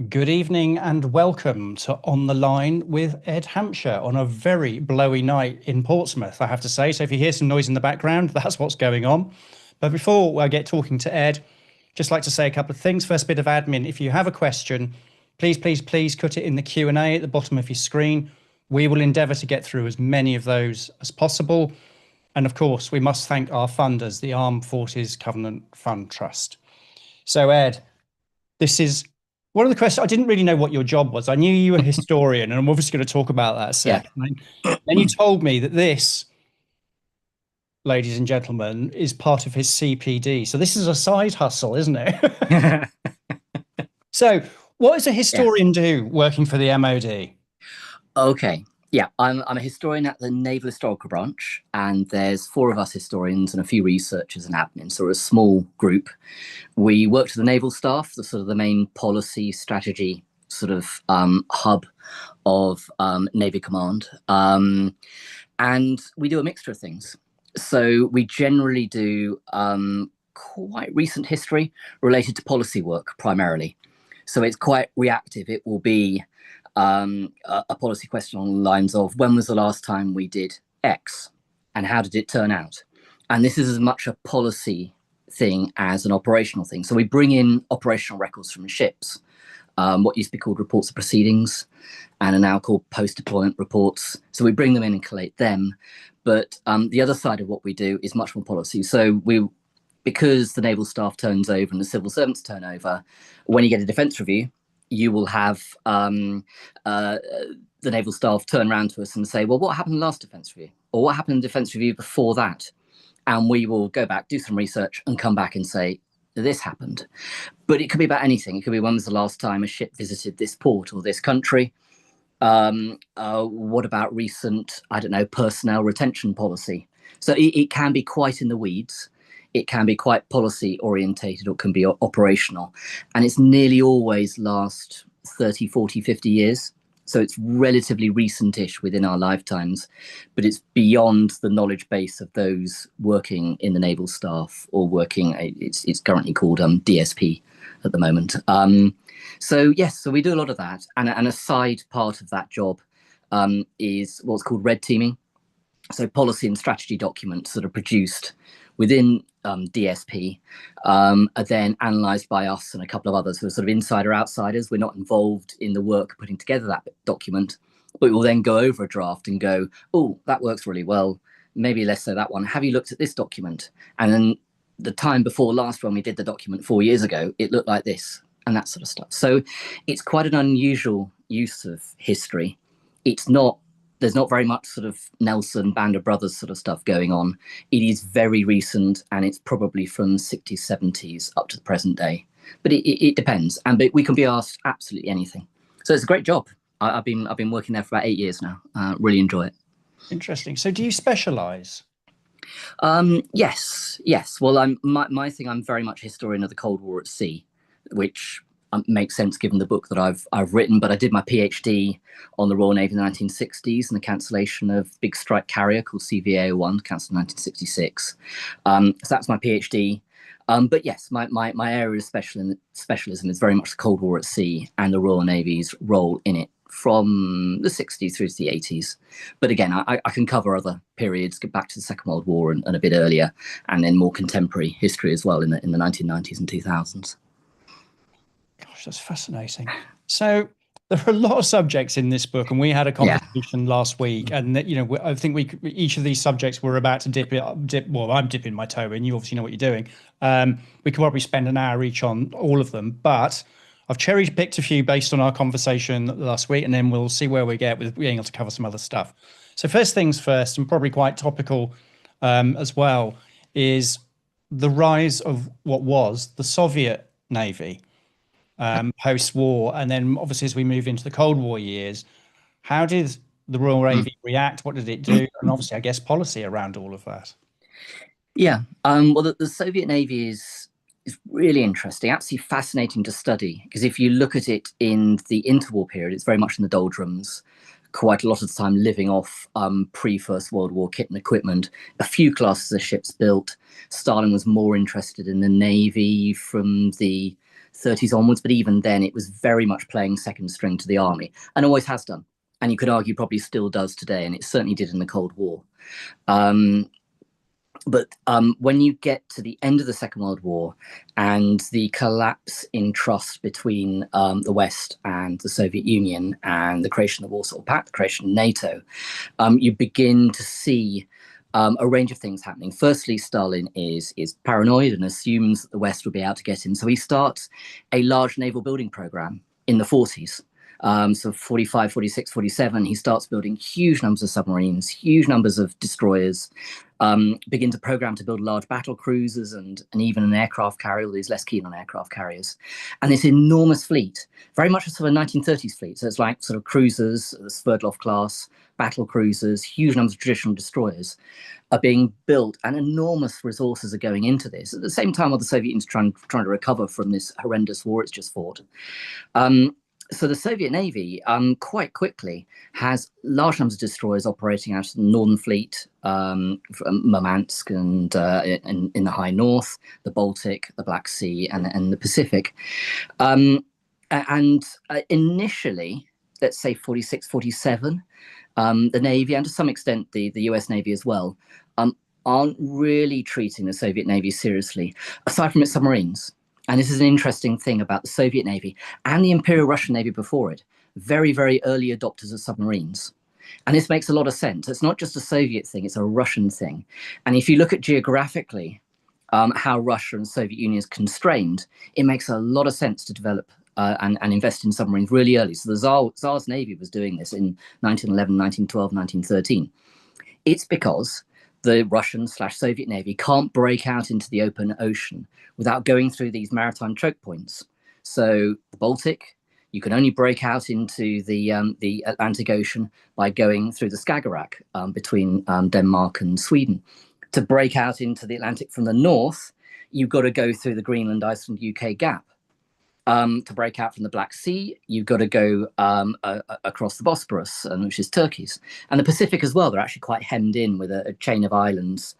Good evening and welcome to On the Line with Ed Hampshire on a very blowy night in Portsmouth, I have to say. So if you hear some noise in the background, that's what's going on. But before I get talking to Ed, just like to say a couple of things. First bit of admin, if you have a question, please put it in the Q&A at the bottom of your screen. We will endeavour to get through as many of those as possible. And of course, we must thank our funders, the Armed Forces Covenant Fund Trust. So Ed, this is one of the questions. I didn't really know what your job was. I knew you were a historian, and I'm obviously going to talk about that a sec. Yeah. Then you told me that this, ladies and gentlemen, is part of his CPD. So this is a side hustle, isn't it? So what does a Yeah. historian do working for the MOD? Okay. Yeah, I'm a historian at the Naval Historical Branch, and there's four of us historians and a few researchers and admin. So we're a small group. We work to the naval staff, the sort of the main policy strategy sort of hub of Navy Command, and we do a mixture of things. So we generally do quite recent history related to policy work primarily. So it's quite reactive. It will be a policy question along the lines of when was the last time we did X and how did it turn out? And this is as much a policy thing as an operational thing. So we bring in operational records from ships, what used to be called reports of proceedings and are now called post-deployment reports. So we bring them in and collate them. But the other side of what we do is much more policy. So because the naval staff turns over and the civil servants turn over, when you get a defence review, you will have the naval staff turn around to us and say, well, what happened in the last defence review? Or what happened in the defence review before that? And we will go back, do some research and come back and say, this happened. But it could be about anything. It could be when was the last time a ship visited this port or this country? What about recent, I don't know, personnel retention policy? So it can be quite in the weeds. It can be quite policy orientated or can be operational. And it's nearly always last 30, 40, 50 years. So it's relatively recentish within our lifetimes, but it's beyond the knowledge base of those working in the naval staff or working, it's currently called DSP at the moment. So yes, so we do a lot of that. And a side part of that job is what's called red teaming. So policy and strategy documents that are produced within DSP are then analysed by us and a couple of others who are sort of insider outsiders. We're not involved in the work putting together that document, but we'll then go over a draft and go, oh, that works really well. Maybe let's say that one. Have you looked at this document? And then the time before last when we did the document 4 years ago, it looked like this and that sort of stuff. So it's quite an unusual use of history. There's not very much sort of Nelson, Band of Brothers sort of stuff going on. It is very recent, and it's probably from 60s, 70s up to the present day. But it depends, but we can be asked absolutely anything. So it's a great job. I've been working there for about 8 years now. Really enjoy it. Interesting. So do you specialise? Yes. Well, my thing. I'm very much a historian of the Cold War at sea, which makes sense given the book that I've written. But I did my PhD on the Royal Navy in the 1960s and the cancellation of big strike carrier called CVA-01, cancelled in 1966. So that's my PhD. But yes, my area of specialism is very much the Cold War at sea and the Royal Navy's role in it from the 60s through to the 80s. But again, I can cover other periods, get back to the Second World War and a bit earlier, and then more contemporary history as well in the 1990s and 2000s. Gosh, that's fascinating. So there are a lot of subjects in this book, and we had a Yeah. conversation last week, and I think each of these subjects we're about to dip. Well, I'm dipping my toe in. You obviously know what you're doing. We could probably spend an hour each on all of them, but I've cherry picked a few based on our conversation last week, and then we'll see where we get with being able to cover some other stuff. So first things first, and probably quite topical as well, is the rise of what was the Soviet Navy post-war, and then obviously as we move into the Cold War years, how did the Royal Navy react? What did it do? And obviously, I guess policy around all of that. Yeah. Well, the Soviet Navy is really interesting, absolutely fascinating to study, because if you look at it in the interwar period, it's very much in the doldrums, quite a lot of the time living off pre-First World War kit and equipment, a few classes of ships built. Stalin was more interested in the Navy from the 30s onwards, but even then it was very much playing second string to the army, and always has done. And you could argue probably still does today, and it certainly did in the Cold War. But when you get to the end of the Second World War and the collapse in trust between the West and the Soviet Union and the creation of the Warsaw Pact, the creation of NATO, you begin to see a range of things happening. Firstly, Stalin is paranoid and assumes that the West will be out to get him. So he starts a large naval building program in the 40s. So 45, 46, 47, he starts building huge numbers of submarines, huge numbers of destroyers, begin to program to build large battle cruisers and even an aircraft carrier, although he's less keen on aircraft carriers. And this enormous fleet, very much a sort of 1930s fleet. So it's like sort of cruisers, the Sverdlov class, battle cruisers, huge numbers of traditional destroyers are being built, and enormous resources are going into this. At the same time, while the Soviet Union's trying to recover from this horrendous war it's just fought. So the Soviet Navy quite quickly has large numbers of destroyers operating out of the Northern Fleet, from Murmansk and in the high north, the Baltic, the Black Sea, and the Pacific. Initially, let's say 46, 47, the Navy, and to some extent the US Navy as well, aren't really treating the Soviet Navy seriously, aside from its submarines. And this is an interesting thing about the Soviet Navy and the Imperial Russian Navy before it, very, very early adopters of submarines. And this makes a lot of sense. It's not just a Soviet thing, it's a Russian thing. And if you look at geographically how Russia and the Soviet Union is constrained, it makes a lot of sense to develop and invest in submarines really early. So the Tsar's Navy was doing this in 1911, 1912, 1913. It's because the Russian/Soviet Navy can't break out into the open ocean without going through these maritime choke points. So the Baltic, you can only break out into the Atlantic Ocean by going through the Skagerrak between Denmark and Sweden. To break out into the Atlantic from the north, you've got to go through the Greenland, Iceland, UK gap. To break out from the Black Sea, you've got to go across the Bosporus, which is Turkey's. And the Pacific as well, they're actually quite hemmed in with a chain of islands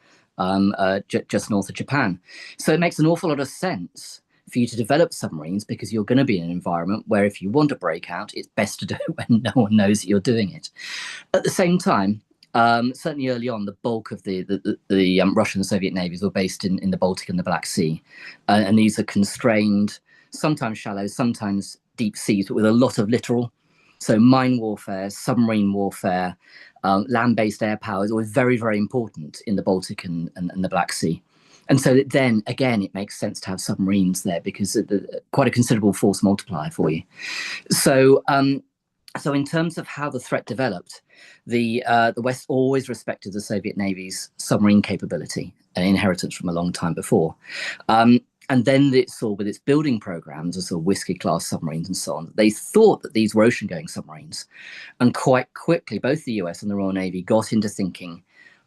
just north of Japan. So it makes an awful lot of sense for you to develop submarines, because you're going to be in an environment where if you want to break out, it's best to do it when no one knows that you're doing it. At the same time, certainly early on, the bulk of the Russian and Soviet navies were based in the Baltic and the Black Sea. And these are constrained, sometimes shallow, sometimes deep seas, but with a lot of littoral. So mine warfare, submarine warfare, land-based air power is always very, very important in the Baltic and the Black Sea. And so then, again, it makes sense to have submarines there, because quite a considerable force multiplier for you. So in terms of how the threat developed, the West always respected the Soviet Navy's submarine capability, an inheritance from a long time before. And then it saw with its building programs, as sort of Whiskey-class submarines and so on, they thought that these were ocean-going submarines. And quite quickly, both the US and the Royal Navy got into thinking,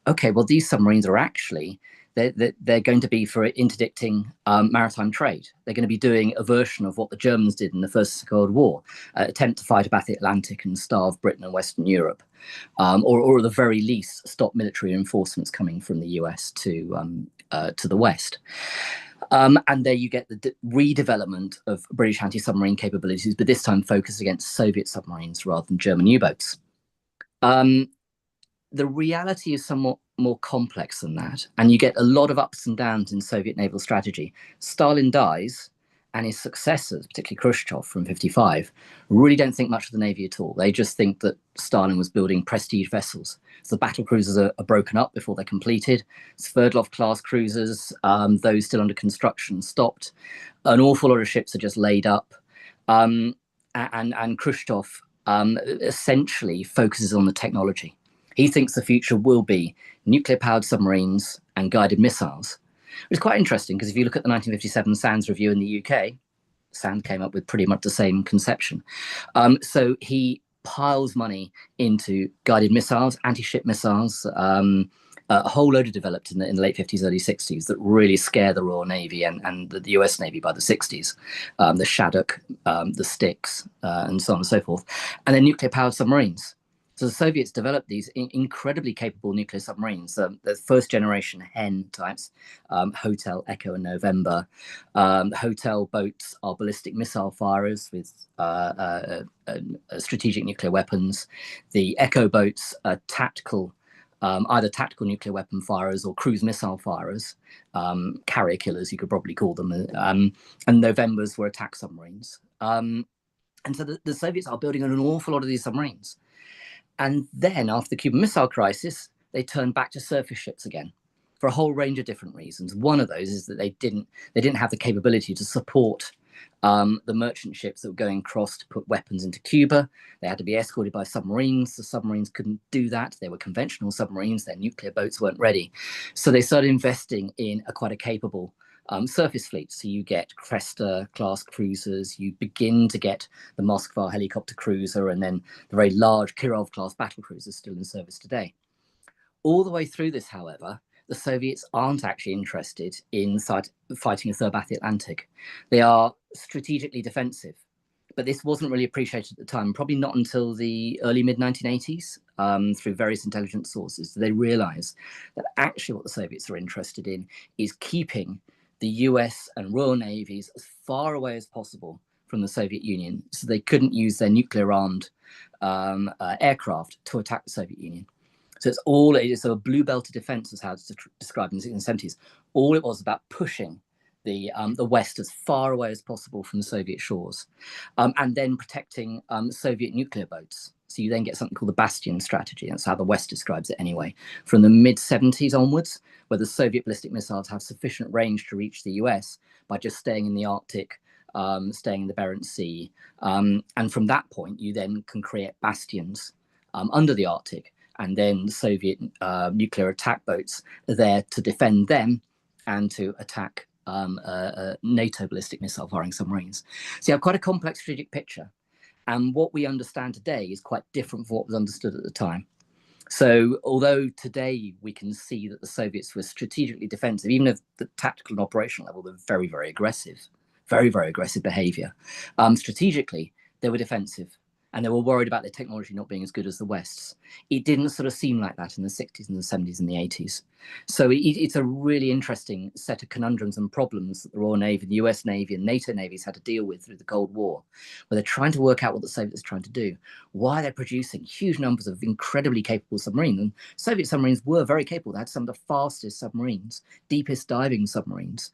okay, well, these submarines are actually, they're going to be for interdicting maritime trade. They're going to be doing a version of what the Germans did in the First World War, attempt to fight about the Atlantic and starve Britain and Western Europe, or at the very least, stop military reinforcements coming from the US to the West. And there you get the redevelopment of British anti-submarine capabilities, but this time focused against Soviet submarines rather than German U-boats. The reality is somewhat more complex than that, and you get a lot of ups and downs in Soviet naval strategy. Stalin dies, and his successors, particularly Khrushchev from 55, really don't think much of the Navy at all. They just think that Stalin was building prestige vessels. So the battle cruisers are broken up before they're completed. Sverdlov-class cruisers, those still under construction, stopped. An awful lot of ships are just laid up. And Khrushchev essentially focuses on the technology. He thinks the future will be nuclear-powered submarines and guided missiles. It's quite interesting, because if you look at the 1957 SANS review in the UK, SANS came up with pretty much the same conception. So he piles money into guided missiles, anti-ship missiles, a whole load of developed in the late 50s, early 60s that really scare the Royal Navy and the US Navy by the 60s, the Shaddock, the Styx, and so on and so forth. And then nuclear-powered submarines. So the Soviets developed these incredibly capable nuclear submarines, the first generation Hen types, Hotel, Echo, and November. The Hotel boats are ballistic missile firers with strategic nuclear weapons. The Echo boats are tactical, either tactical nuclear weapon firers or cruise missile firers, carrier killers, you could probably call them. And Novembers were attack submarines. And so the Soviets are building an awful lot of these submarines. And then after the Cuban Missile Crisis, they turned back to surface ships again for a whole range of different reasons. One of those is that they didn't have the capability to support the merchant ships that were going across to put weapons into Cuba. They had to be escorted by submarines. The submarines couldn't do that. They were conventional submarines. Their nuclear boats weren't ready. So they started investing in quite a capable surface fleet. So you get Cresta class cruisers, you begin to get the Moskva helicopter cruiser, and then the very large Kirov class battle cruisers still in service today. All the way through this, however, the Soviets aren't actually interested in fighting a third battle of the Atlantic. They are strategically defensive, but this wasn't really appreciated at the time, probably not until the early mid-1980s, through various intelligence sources. They realized that actually what the Soviets are interested in is keeping the US and Royal Navies as far away as possible from the Soviet Union, so they couldn't use their nuclear-armed aircraft to attack the Soviet Union. So it's a blue belted defense, is how it's described in the 1970s. All it was about pushing the West as far away as possible from the Soviet shores, and then protecting Soviet nuclear boats. So you then get something called the Bastion strategy. That's how the West describes it anyway. From the mid-70s onwards, where the Soviet ballistic missiles have sufficient range to reach the US by just staying in the Arctic, staying in the Beira Sea. And from that point, you then can create bastions under the Arctic, and then the Soviet nuclear attack boats are there to defend them and to attack NATO ballistic missile firing submarines. So you have quite a complex strategic picture. And what we understand today is quite different from what was understood at the time. So although today we can see that the Soviets were strategically defensive, even at the tactical and operational level, they're very, very aggressive, very, very aggressive behavior. Strategically, they were defensive, and they were worried about their technology not being as good as the West's. It didn't sort of seem like that in the 60s and the 70s and the 80s. So it's a really interesting set of conundrums and problems that the Royal Navy, the US Navy, and NATO navies had to deal with through the Cold War, where they're trying to work out what the Soviets are trying to do, why they're producing huge numbers of incredibly capable submarines. And Soviet submarines were very capable. They had some of the fastest submarines, deepest diving submarines,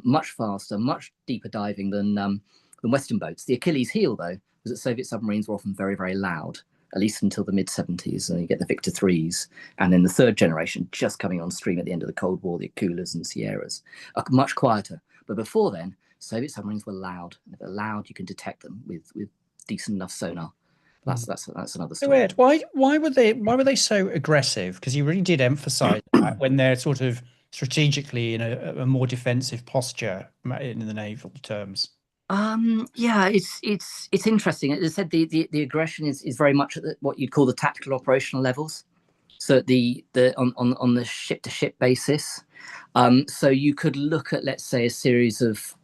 much faster, much deeper diving than Western boats. The Achilles heel, though, was that Soviet submarines were often very, very loud, at least until the mid-70s. And you get the Victor IIIs, and then the third generation just coming on stream at the end of the Cold War, the Akulas and Sierras, are much quieter. But before then, Soviet submarines were loud. And if they're loud, you can detect them with decent enough sonar. That's another story. Ed, why were they so aggressive? Because you really did emphasize that when they're sort of strategically in a more defensive posture in the naval terms. Yeah, it's interesting. As I said, the aggression is very much at what you'd call the tactical operational levels. So on the ship to ship basis. So you could look at, let's say, a series of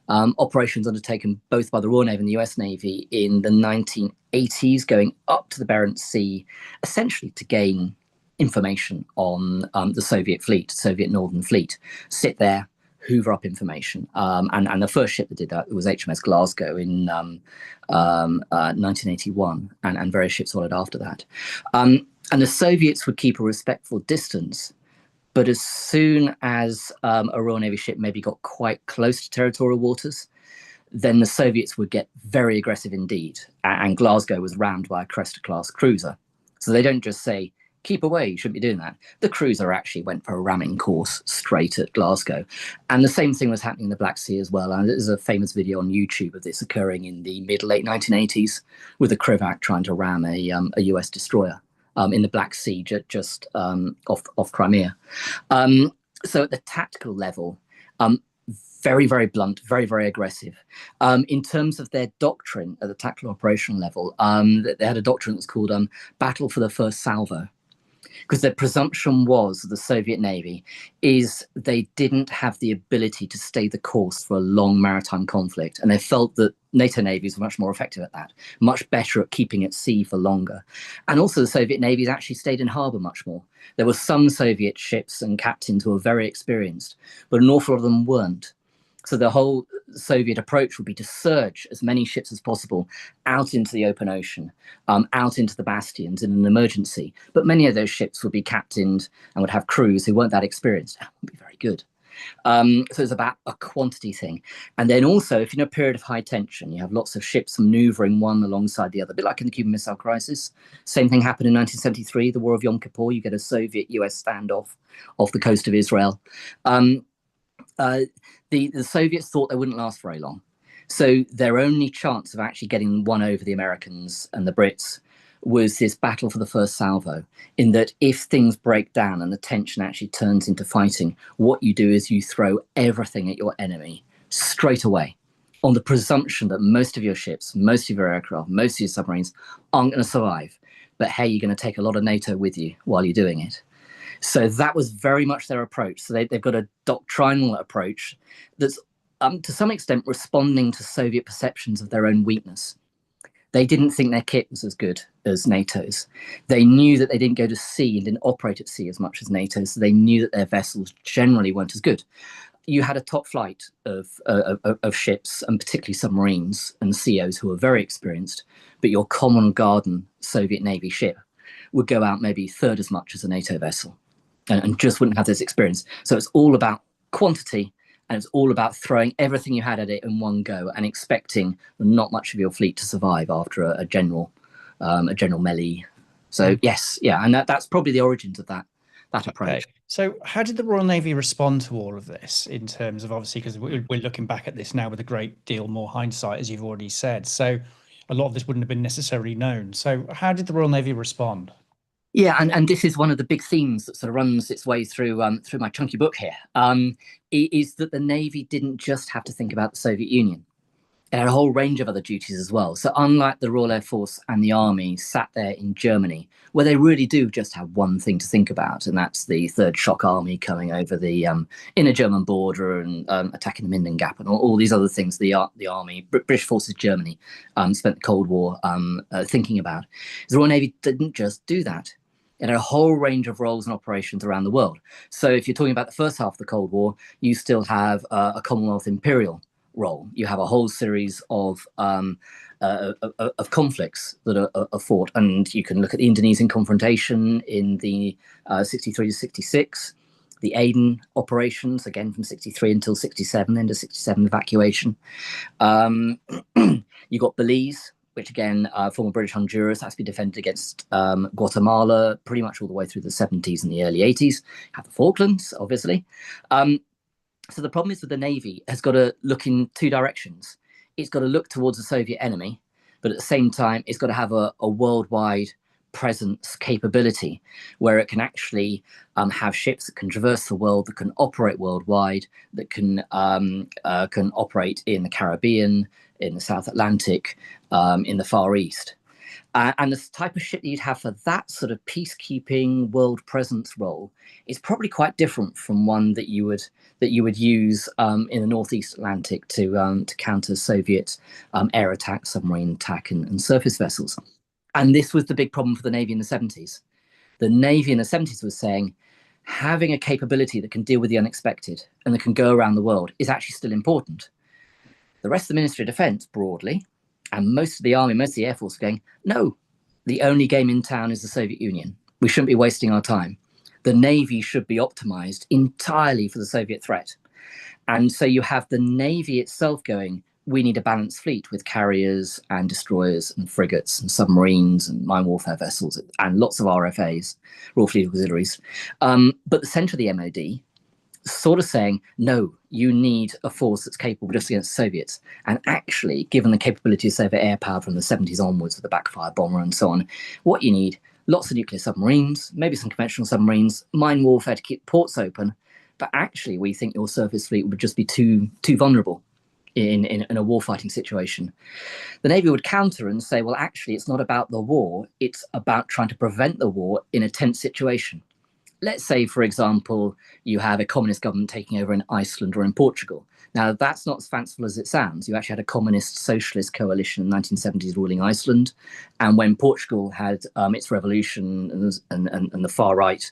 operations undertaken both by the Royal Navy and the US Navy in the 1980s, going up to the Barents Sea, essentially to gain information on the Soviet fleet, Soviet Northern Fleet, sit there, hoover up information. And the first ship that did that was HMS Glasgow in 1981, and various ships followed after that. And the Soviets would keep a respectful distance, but as soon as a Royal Navy ship maybe got quite close to territorial waters, then the Soviets would get very aggressive indeed. And Glasgow was rammed by a Cresta-class cruiser. So they don't just say, keep away, you shouldn't be doing that. The cruiser actually went for a ramming course straight at Glasgow. And the same thing was happening in the Black Sea as well. And there's a famous video on YouTube of this occurring in the mid-late 1980s with a Krivac trying to ram a US destroyer in the Black Sea, just off Crimea. So at the tactical level, very, very blunt, very, very aggressive. In terms of their doctrine at the tactical operational level, they had a doctrine that was called battle for the first salvo. Because their presumption was, the Soviet Navy, is they didn't have the ability to stay the course for a long maritime conflict. And they felt that NATO navies were much more effective at that, much better at keeping at sea for longer. And also the Soviet navies actually stayed in harbour much more. There were some Soviet ships and captains who were very experienced, but an awful lot of them weren't. So the whole Soviet approach would be to surge as many ships as possible out into the open ocean, out into the bastions in an emergency. But many of those ships would be captained and would have crews who weren't that experienced. That would be very good. So it's about a quantity thing. And then also, if you're in a period of high tension, you have lots of ships maneuvering one alongside the other, a bit like in the Cuban Missile Crisis. Same thing happened in 1973, the War of Yom Kippur. You get a Soviet-US standoff off the coast of Israel. The Soviets thought they wouldn't last very long. So their only chance of actually getting one over the Americans and the Brits was this battle for the first salvo, in that if things break down and the tension actually turns into fighting, what you do is you throw everything at your enemy straight away, on the presumption that most of your ships, most of your aircraft, most of your submarines aren't going to survive. But hey, you're going to take a lot of NATO with you while you're doing it. So that was very much their approach. So they've got a doctrinal approach that's to some extent responding to Soviet perceptions of their own weakness. They didn't think their kit was as good as NATO's. They knew that they didn't go to sea and didn't operate at sea as much as NATO, so they knew that their vessels generally weren't as good. You had a top flight of ships, and particularly submarines and COs who were very experienced, but your common garden Soviet Navy ship would go out maybe third as much as a NATO vessel and just wouldn't have this experience. So it's all about quantity, and it's all about throwing everything you had at it in one go and expecting not much of your fleet to survive after a general melee. So yes, yeah, and that's probably the origins of that approach. Okay. So how did the Royal Navy respond to all of this in terms of, obviously, because we're looking back at this now with a great deal more hindsight, as you've already said. So a lot of this wouldn't have been necessarily known. So how did the Royal Navy respond? Yeah, and this is one of the big themes that sort of runs its way through through my chunky book here, is that the Navy didn't just have to think about the Soviet Union. It had a whole range of other duties as well. So unlike the Royal Air Force and the Army sat there in Germany, where they really do just have one thing to think about, and that's the Third Shock Army coming over the inner German border and attacking the Minden Gap and all these other things the Army, British Forces Germany, spent the Cold War thinking about. The Royal Navy didn't just do that. It had a whole range of roles and operations around the world. So if you're talking about the first half of the Cold War, you still have a Commonwealth Imperial role. You have a whole series of conflicts that are fought, and you can look at the Indonesian confrontation in the 63 to 66, the Aden operations, again from 63 until 67, into 67 evacuation. You got Belize, which again, former British Honduras, has to be defended against Guatemala pretty much all the way through the 70s and the early 80s. Have the Falklands, obviously. So the problem is that the Navy has got to look in two directions. It's got to look towards the Soviet enemy, but at the same time, it's got to have a worldwide presence capability where it can actually have ships that can traverse the world, that can operate worldwide, that can operate in the Caribbean, in the South Atlantic, in the Far East. And the type of ship that you'd have for that sort of peacekeeping world presence role is probably quite different from one that you would use in the Northeast Atlantic to counter Soviet air attack, submarine attack, and surface vessels. And this was the big problem for the Navy in the 70s. The Navy in the 70s was saying, having a capability that can deal with the unexpected and that can go around the world is actually still important. The rest of the Ministry of Defence, broadly, and most of the Army, most of the Air Force, are going, no, the only game in town is the Soviet Union. We shouldn't be wasting our time. The Navy should be optimized entirely for the Soviet threat. And so you have the Navy itself going, we need a balanced fleet with carriers and destroyers and frigates and submarines and mine warfare vessels and lots of RFAs, Royal Fleet Auxiliaries. But the centre of the MOD sort of saying, no, you need a force that's capable just against the Soviets. And actually, given the capability of Soviet air power from the 70s onwards with the backfire bomber and so on, what you need, lots of nuclear submarines, maybe some conventional submarines, mine warfare to keep ports open. But actually, we think your surface fleet would just be too vulnerable in a warfighting situation. The Navy would counter and say, well, actually, it's not about the war. It's about trying to prevent the war in a tense situation. let's say, for example, you have a communist government taking over in Iceland or in Portugal. Now, that's not as fanciful as it sounds. You actually had a communist socialist coalition in the 1970s ruling Iceland. And when Portugal had its revolution and the far right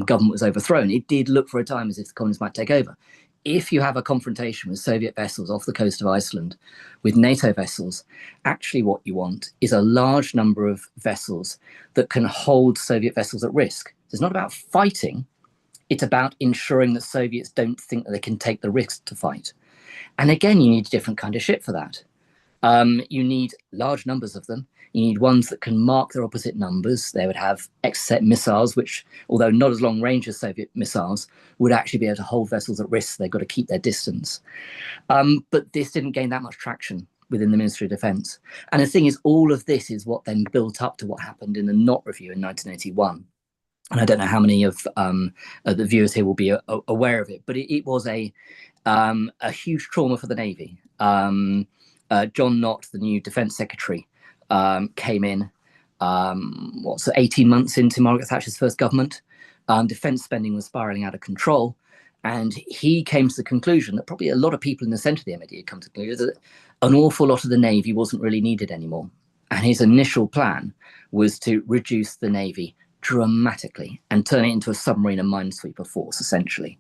government was overthrown, it did look for a time as if the communists might take over. If you have a confrontation with Soviet vessels off the coast of Iceland with NATO vessels, actually what you want is a large number of vessels that can hold Soviet vessels at risk. It's not about fighting. It's about ensuring that Soviets don't think that they can take the risk to fight. And again, you need a different kind of ship for that. You need large numbers of them. You need ones that can mark their opposite numbers. They would have Exocet missiles, which, although not as long range as Soviet missiles, would actually be able to hold vessels at risk. They've got to keep their distance. But this didn't gain that much traction within the Ministry of Defence. And the thing is, all of this is what then built up to what happened in the Nott Review in 1981. And I don't know how many of the viewers here will be aware of it, but it was a huge trauma for the Navy. John Nott, the new Defence Secretary, came in 18 months into Margaret Thatcher's first government. Defence spending was spiralling out of control, and he came to the conclusion that probably a lot of people in the centre of the MOD had come to the conclusion that an awful lot of the Navy wasn't really needed anymore. And his initial plan was to reduce the Navy dramatically and turn it into a submarine and minesweeper force, essentially.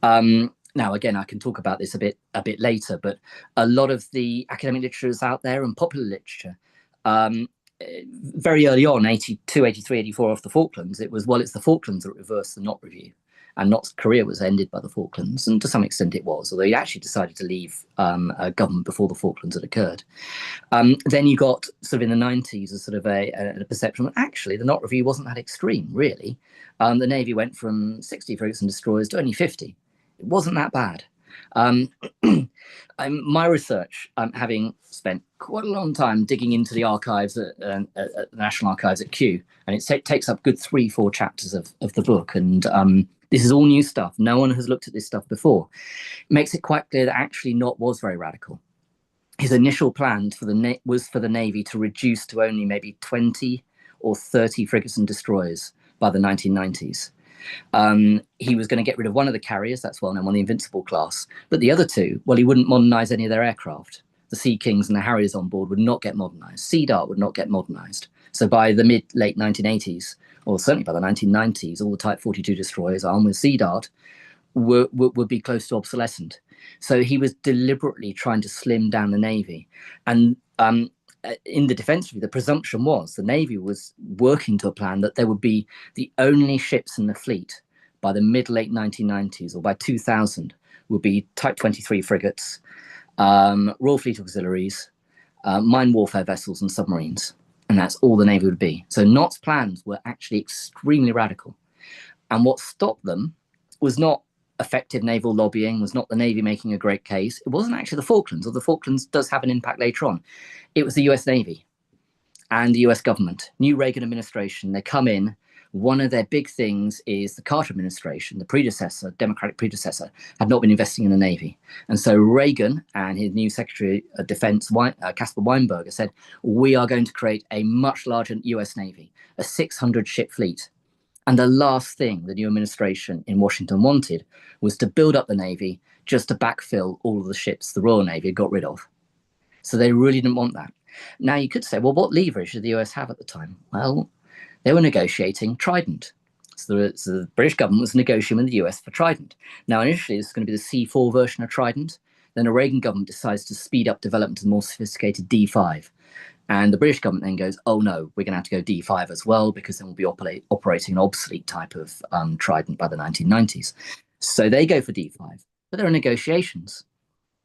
Now, again, I can talk about this a bit later, but a lot of the academic literature is out there and popular literature. Very early on, 82, 83, 84, off the Falklands, it was, well, it's the Falklands that reversed the Nott Review. And Nott's career was ended by the Falklands, and to some extent it was, although he actually decided to leave government before the Falklands had occurred. Then you got sort of in the 90s a sort of a perception that actually the Nott Review wasn't that extreme, really. The Navy went from 60 frigates and destroyers to only 50. It wasn't that bad. My research, having spent quite a long time digging into the archives at the National Archives at Kew, and it takes up good 3-4 chapters of the book, and this is all new stuff. No one has looked at this stuff before. It makes it quite clear that actually Nott was very radical. His initial plan was for the Navy to reduce to only maybe 20 or 30 frigates and destroyers by the 1990s. He was going to get rid of one of the carriers, that's well known, on the Invincible class, but the other two, well, he wouldn't modernise any of their aircraft. The Sea Kings and the Harriers on board would not get modernised. Sea Dart would not get modernised. So by the late 1980s, or certainly by the 1990s, all the Type 42 destroyers armed with Sea Dart would be close to obsolescent. So he was deliberately trying to slim down the Navy. And in the Defence Review, the presumption was the Navy was working to a plan that there would be the only ships in the fleet by the mid-late 1990s, or by 2000, would be Type 23 frigates, Royal Fleet Auxiliaries, mine warfare vessels and submarines. And that's all the Navy would be. So Nott's plans were actually extremely radical. And what stopped them was not effective naval lobbying, was not the Navy making a great case. It wasn't actually the Falklands, although the Falklands does have an impact later on. It was the US Navy and the US government. New Reagan administration, they come in. One of their big things is the Carter administration, the predecessor, Democratic predecessor, had not been investing in the Navy. And so Reagan and his new Secretary of Defense, Caspar Weinberger, said, we are going to create a much larger US Navy, a 600-ship fleet. And the last thing the new administration in Washington wanted was to build up the Navy just to backfill all of the ships the Royal Navy had got rid of. So they really didn't want that. Now you could say, well, what leverage did the US have at the time? Well, they were negotiating Trident. So the British government was negotiating with the US for Trident. Now, initially, this is going to be the C4 version of Trident. Then the Reagan government decides to speed up development to the more sophisticated D5. And the British government then goes, oh, no, we're going to have to go D5 as well, because then we'll be operating an obsolete type of Trident by the 1990s. So they go for D5. But there are negotiations.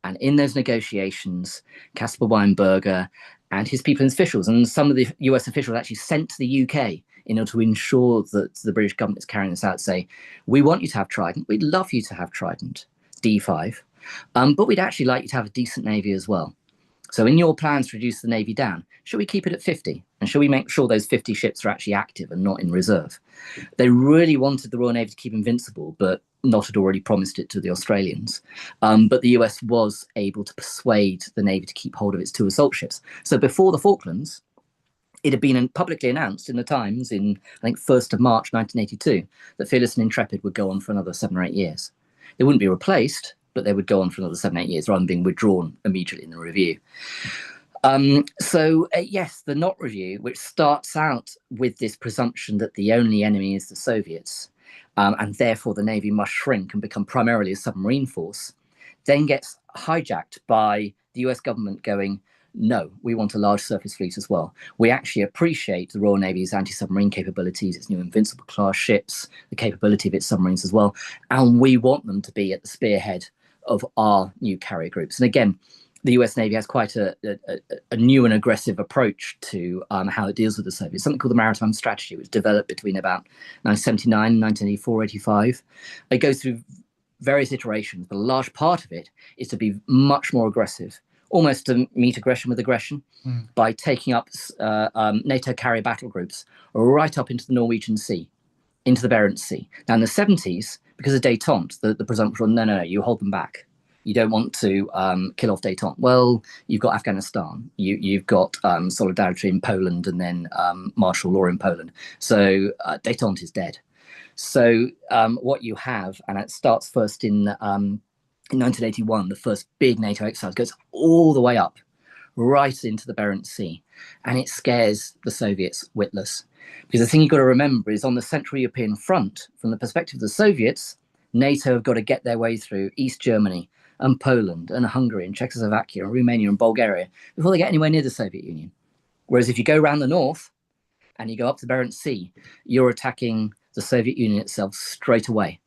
And in those negotiations, Caspar Weinberger and his people and officials, and some of the US officials actually sent to the UK in order to ensure that the British government is carrying this out, say, we want you to have Trident, we'd love you to have Trident, D5, but we'd actually like you to have a decent Navy as well. So in your plans to reduce the Navy down, should we keep it at 50? And should we make sure those 50 ships are actually active and not in reserve? They really wanted the Royal Navy to keep invincible, but Nott had already promised it to the Australians. But the US was able to persuade the Navy to keep hold of its 2 assault ships. So before the Falklands, It had been publicly announced in the Times in, I think, 1st of March 1982, that Fearless and Intrepid would go on for another 7 or 8 years. They wouldn't be replaced, but they would go on for another 7 or 8 years rather than being withdrawn immediately in the review. Yes, the Nott Review, which starts out with this presumption that the only enemy is the Soviets, and therefore the Navy must shrink and become primarily a submarine force, then gets hijacked by the US government going, no, we want a large surface fleet as well. We actually appreciate the Royal Navy's anti-submarine capabilities, its new Invincible class ships, the capability of its submarines as well, and we want them to be at the spearhead of our new carrier groups. And again, the US Navy has quite a new and aggressive approach to how it deals with the Soviets, something called the Maritime Strategy, which developed between about 1979 and 1984, 85. It goes through various iterations, but a large part of it is to be much more aggressive, almost to meet aggression with aggression, by taking up NATO carrier battle groups right up into the Norwegian Sea, into the Beira Sea. Now, in the 70s, because of détente, the presumption was, no, you hold them back. You don't want to kill off détente. Well, you've got Afghanistan, you've got solidarity in Poland, and then martial law in Poland. So détente is dead. So what you have, and it starts first in 1981, the first big NATO exercise goes all the way up, right into the Beira Sea, and it scares the Soviets witless. Because the thing you've got to remember is, on the Central European front, from the perspective of the Soviets, NATO have got to get their way through East Germany and Poland and Hungary and Czechoslovakia and Romania and Bulgaria before they get anywhere near the Soviet Union. Whereas if you go around the north and you go up to the Beira Sea, you're attacking the Soviet Union itself straight away.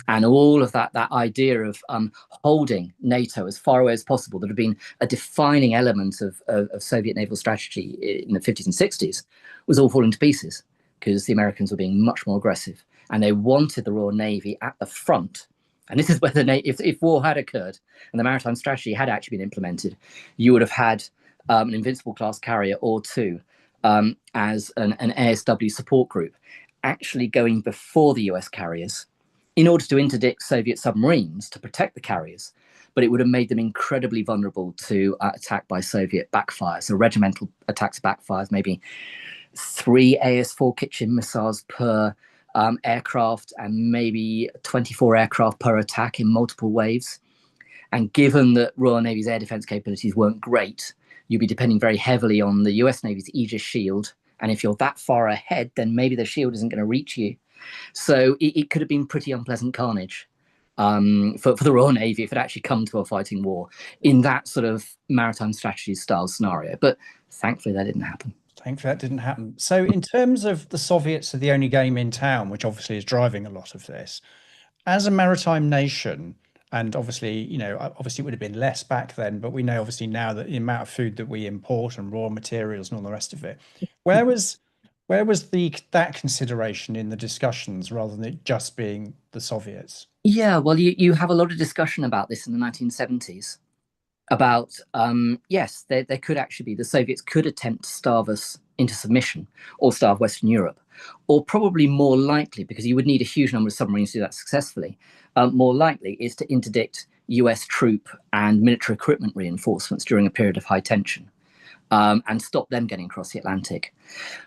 And all of that idea of holding NATO as far away as possible, that had been a defining element of Soviet naval strategy in the 50s and 60s, was all falling to pieces because the Americans were being much more aggressive. And they wanted the Royal Navy at the front. And this is where if war had occurred and the maritime strategy had actually been implemented, you would have had an Invincible class carrier or two as an ASW support group, actually going before the US carriers in order to interdict Soviet submarines to protect the carriers. But it would have made them incredibly vulnerable to attack by Soviet backfires. So regimental attacks backfires, maybe 3 AS-4 Kitchen missiles per aircraft, and maybe 24 aircraft per attack in multiple waves. And given that Royal Navy's air defense capabilities weren't great, you'd be depending very heavily on the US Navy's Aegis shield. And if you're that far ahead, then maybe the shield isn't going to reach you. So it could have been pretty unpleasant carnage for the Royal Navy if it actually come to a fighting war in that sort of maritime strategy style scenario. But thankfully that didn't happen. Thankfully that didn't happen. So in terms of the Soviets are the only game in town, which obviously is driving a lot of this, as a maritime nation, and obviously, obviously it would have been less back then, but we know obviously now that the amount of food that we import and raw materials and all the rest of it, where was that consideration in the discussions rather than it just being the Soviets? Yeah, well, you have a lot of discussion about this in the 1970s. About, yes, there could actually be, the Soviets could attempt to starve us into submission or starve Western Europe, or probably more likely, because you would need a huge number of submarines to do that successfully, more likely is to interdict US troop and military equipment reinforcements during a period of high tension. And stop them getting across the Atlantic.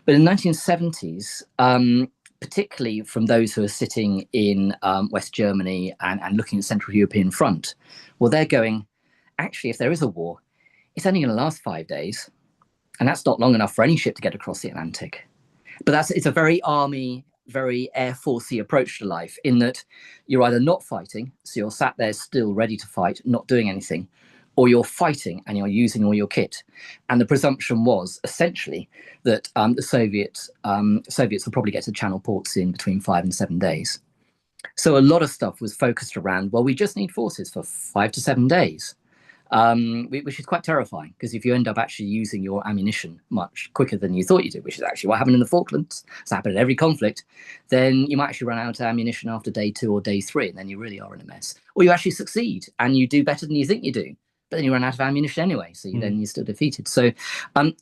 But in the 1970s, particularly from those who are sitting in West Germany and looking at the Central European front, well, they're going, actually, if there is a war, it's only going to last 5 days. And that's not long enough for any ship to get across the Atlantic. But it's a very army, very Air Forcey approach to life, in that you're either not fighting, so you're sat there still ready to fight, not doing anything, or you're fighting and you're using all your kit. And the presumption was essentially that the Soviets would probably get to channel ports in between 5 and 7 days. So a lot of stuff was focused around, well, we just need forces for 5 to 7 days, which is quite terrifying, because if you end up actually using your ammunition much quicker than you thought you did, which is actually what happened in the Falklands, it's happened in every conflict, then you might actually run out of ammunition after day 2 or day 3, and then you really are in a mess. Or you actually succeed and you do better than you think you do, but then you run out of ammunition anyway, so then you're still defeated. So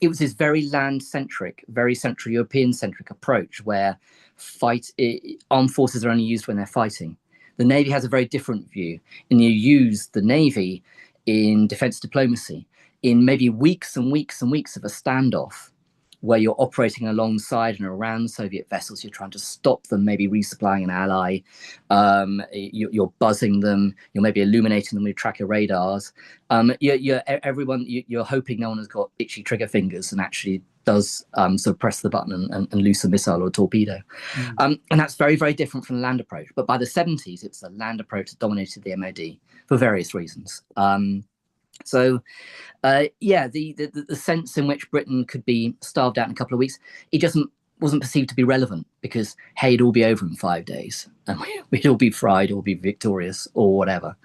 it was this very land-centric, very Central European-centric approach where armed forces are only used when they're fighting. The Navy has a very different view, and you use the Navy in defense diplomacy in maybe weeks and weeks and weeks of a standoff, where you're operating alongside and around Soviet vessels. You're trying to stop them, maybe resupplying an ally. You're buzzing them. You're maybe illuminating them with tracker radars. You're hoping no one has got itchy trigger fingers and actually does sort of press the button and loose a missile or a torpedo. And that's very, very different from the land approach. But by the 70s, it's the land approach that dominated the MOD for various reasons. The sense in which Britain could be starved out in a couple of weeks, it wasn't perceived to be relevant because, hey, it'd all be over in 5 days and we'd all be fried or be victorious or whatever.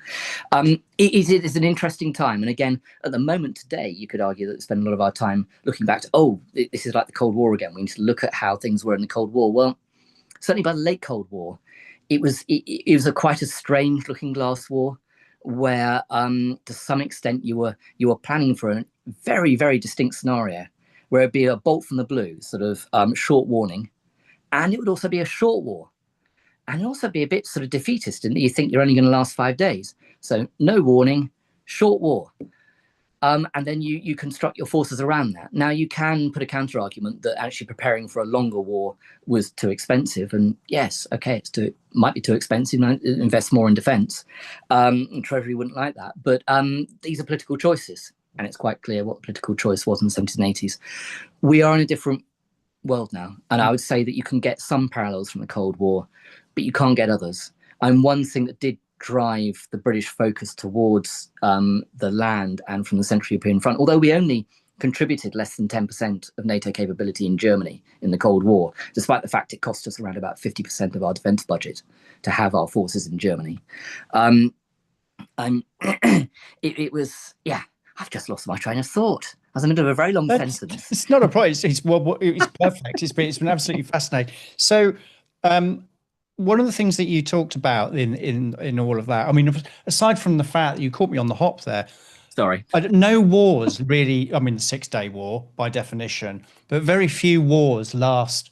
It is an interesting time. And again, at the moment today, you could argue that we spend a lot of our time looking back to, this is like the Cold War again. We need to look at how things were in the Cold War. Well, certainly by the late Cold War, it was quite a strange looking glass war, where to some extent you were planning for a very, very distinct scenario where it'd be a bolt from the blue, sort of short warning, and it would also be a short war, and also be a bit sort of defeatist, and you think you're only going to last 5 days, so no warning, short war. And then you construct your forces around that. Now, you can put a counter argument that actually preparing for a longer war was too expensive. And yes, okay, might be too expensive, invest more in defence. Treasury wouldn't like that. But these are political choices. And it's quite clear what the political choice was in the 1780s. We are in a different world now. And I would say that you can get some parallels from the Cold War, but you can't get others. And one thing that did drive the British focus towards the land and from the Central European Front, although we only contributed less than 10% of NATO capability in Germany in the Cold War, despite the fact it cost us around about 50% of our defence budget to have our forces in Germany. It was, I've just lost my train of thought. I was in the middle of a very long sentence. It's not a problem. It's perfect. It's been absolutely fascinating. So, one of the things that you talked about in all of that, I mean, aside from the fact that you caught me on the hop there. Sorry. No wars really, I mean, the 6-day war by definition, but very few wars last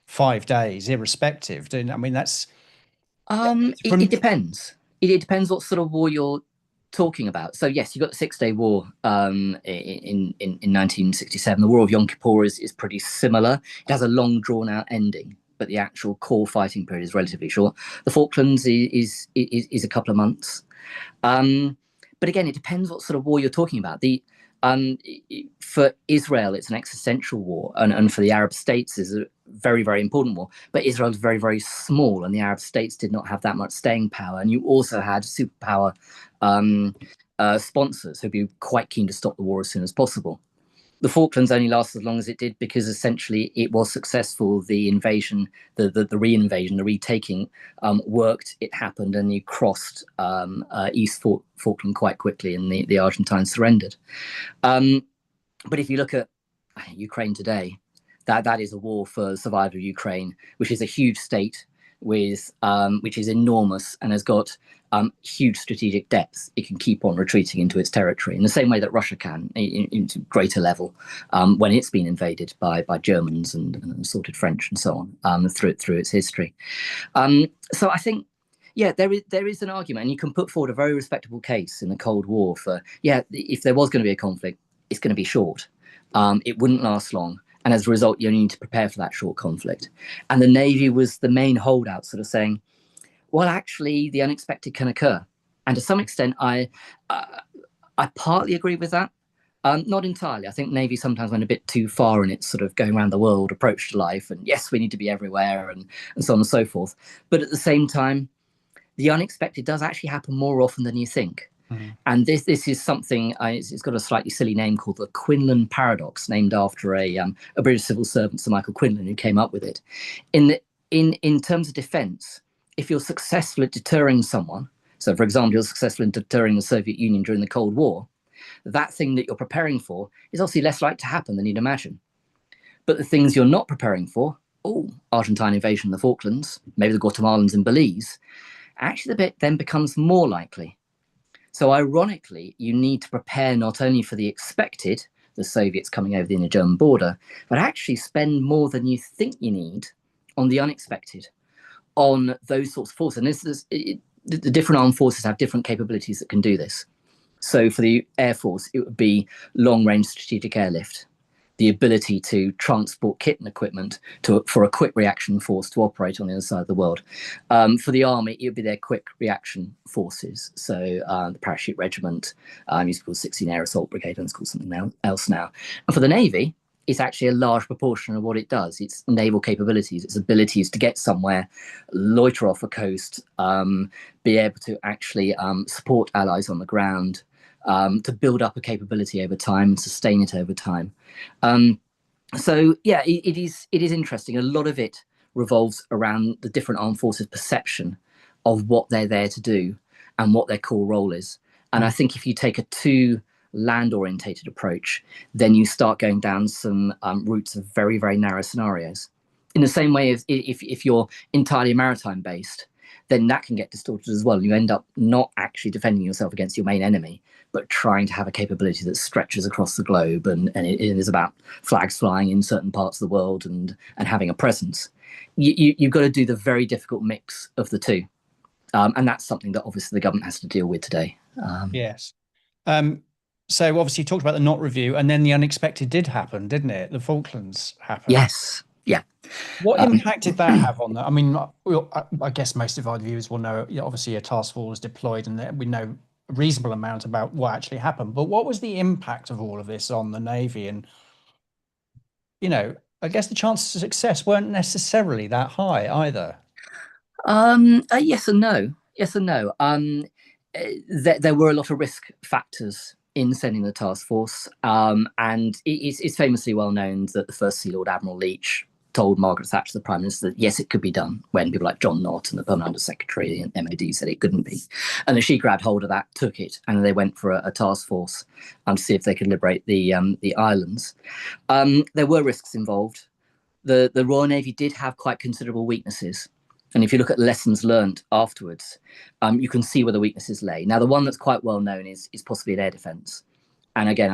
5 days, irrespective. I mean, that's... It depends. It depends what sort of war you're talking about. So yes, you got the 6-day war in 1967. The War of Yom Kippur is pretty similar. It has a long drawn out ending, but the actual core fighting period is relatively short. The Falklands is a couple of months. But again, it depends what sort of war you're talking about. For Israel, it's an existential war, and for the Arab states is a very, very important war. But Israel is very, very small, and the Arab states did not have that much staying power. And you also had superpower sponsors who'd be quite keen to stop the war as soon as possible. The Falklands only lasted as long as it did because essentially it was successful. The invasion, the re-invasion, the retaking worked, it happened, and you crossed East Falkland quite quickly, and the Argentines surrendered. But if you look at Ukraine today, that is a war for survival of Ukraine, which is a huge state with which is enormous and has got huge strategic depth. It can keep on retreating into its territory in the same way that Russia can, into greater level, when it's been invaded by Germans and assorted French and so on through its history. So I think, there is an argument, and you can put forward a very respectable case in the Cold War for, if there was going to be a conflict, it's going to be short. It wouldn't last long. And as a result, you only need to prepare for that short conflict. And the Navy was the main holdout, sort of saying, well, actually, the unexpected can occur. And to some extent, I partly agree with that. Not entirely. I think Navy sometimes went a bit too far in its sort of going around the world approach to life. And yes, we need to be everywhere and so on and so forth. But at the same time, the unexpected does actually happen more often than you think. And this is something, it's got a slightly silly name called the Quinlan paradox, named after a British civil servant, Sir Michael Quinlan, who came up with it. In terms of defence, if you're successful at deterring someone, so for example, you're successful in deterring the Soviet Union during the Cold War, that thing that you're preparing for is obviously less likely to happen than you'd imagine. But the things you're not preparing for, Argentine invasion of the Falklands, maybe the Guatemalans in Belize, actually the bit then becomes more likely. So ironically, you need to prepare not only for the expected, the Soviets coming over the inner German border, but actually spend more than you think you need on the unexpected, on those sorts of forces. And the different armed forces have different capabilities that can do this. So for the Air Force, it would be long-range strategic airlift. the ability to transport kit and equipment for a quick reaction force to operate on the other side of the world. For the army, it would be their quick reaction forces. So the parachute regiment, used to call 16 Air Assault Brigade, and it's called something else now. And for the Navy, it's actually a large proportion of what it does. It's naval capabilities, its abilities to get somewhere, loiter off a coast, be able to actually support allies on the ground, to build up a capability over time and sustain it over time. So yeah, it is interesting. A lot of it revolves around the different armed forces' perception of what they're there to do and what their core role is. And I think if you take a too land-orientated approach, then you start going down some routes of very, very narrow scenarios. In the same way as if you're entirely maritime based, then that can get distorted as well. You end up not actually defending yourself against your main enemy, but trying to have a capability that stretches across the globe, and it is about flags flying in certain parts of the world and having a presence. You've got to do the very difficult mix of the two. And that's something that obviously the government has to deal with today. Yes. So obviously you talked about the Nott review, and then the unexpected did happen, didn't it? The Falklands happened. Yes. Yeah. What impact did that have on that? I mean, I guess most of our viewers will know, obviously a task force was deployed and we know a reasonable amount about what actually happened. But what was the impact of all of this on the Navy? And, I guess the chances of success weren't necessarily that high either. Yes and no. Yes and no. There were a lot of risk factors in sending the task force, and it's famously well known that the first Sea Lord Admiral Leach told Margaret Thatcher, the Prime Minister, that yes, it could be done, when people like John Nott and the Permanent Under Secretary and MOD said it couldn't be. And then she grabbed hold of that, took it, and they went for a task force to see if they could liberate the islands. There were risks involved. The Royal Navy did have quite considerable weaknesses. And if you look at lessons learned afterwards, you can see where the weaknesses lay. Now, the one that's quite well known is possibly air defence. And again,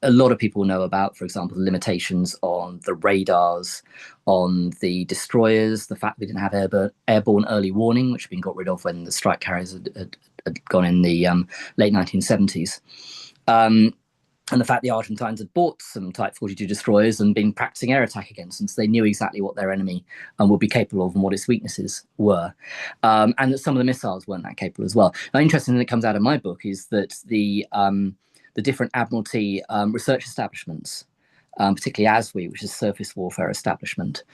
a lot of people know about, for example, the limitations on the radars, on the destroyers, the fact we didn't have airborne early warning, which had been got rid of when the strike carriers had gone in the late 1970s. And the fact the Argentines had bought some Type 42 destroyers and been practicing air attack against them, so they knew exactly what their enemy would be capable of and what its weaknesses were. And that some of the missiles weren't that capable as well. Now, interesting thing that comes out of my book is that the different Admiralty research establishments, particularly ASWE, which is Surface Warfare Establishment,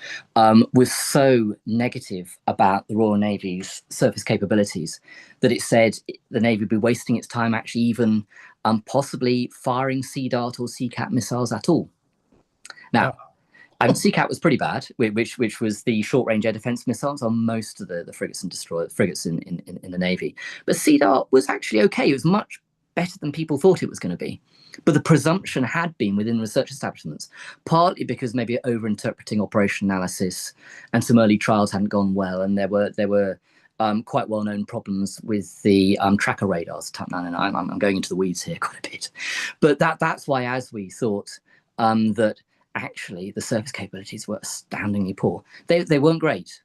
was so negative about the Royal Navy's surface capabilities that it said the Navy would be wasting its time actually even possibly firing Sea Dart or Sea Cat missiles at all. Now, Sea Cat was pretty bad, which was the short-range air defence missiles on most of the frigates and frigates in the Navy. But Sea Dart was actually okay. It was much better than people thought it was going to be. But the presumption had been within research establishments, partly because maybe over-interpreting operation analysis and some early trials hadn't gone well, and there were quite well-known problems with the tracker radars, Type 9 and 9. I'm going into the weeds here quite a bit. But that's why, as we thought, that actually the surface capabilities were astoundingly poor. They weren't great,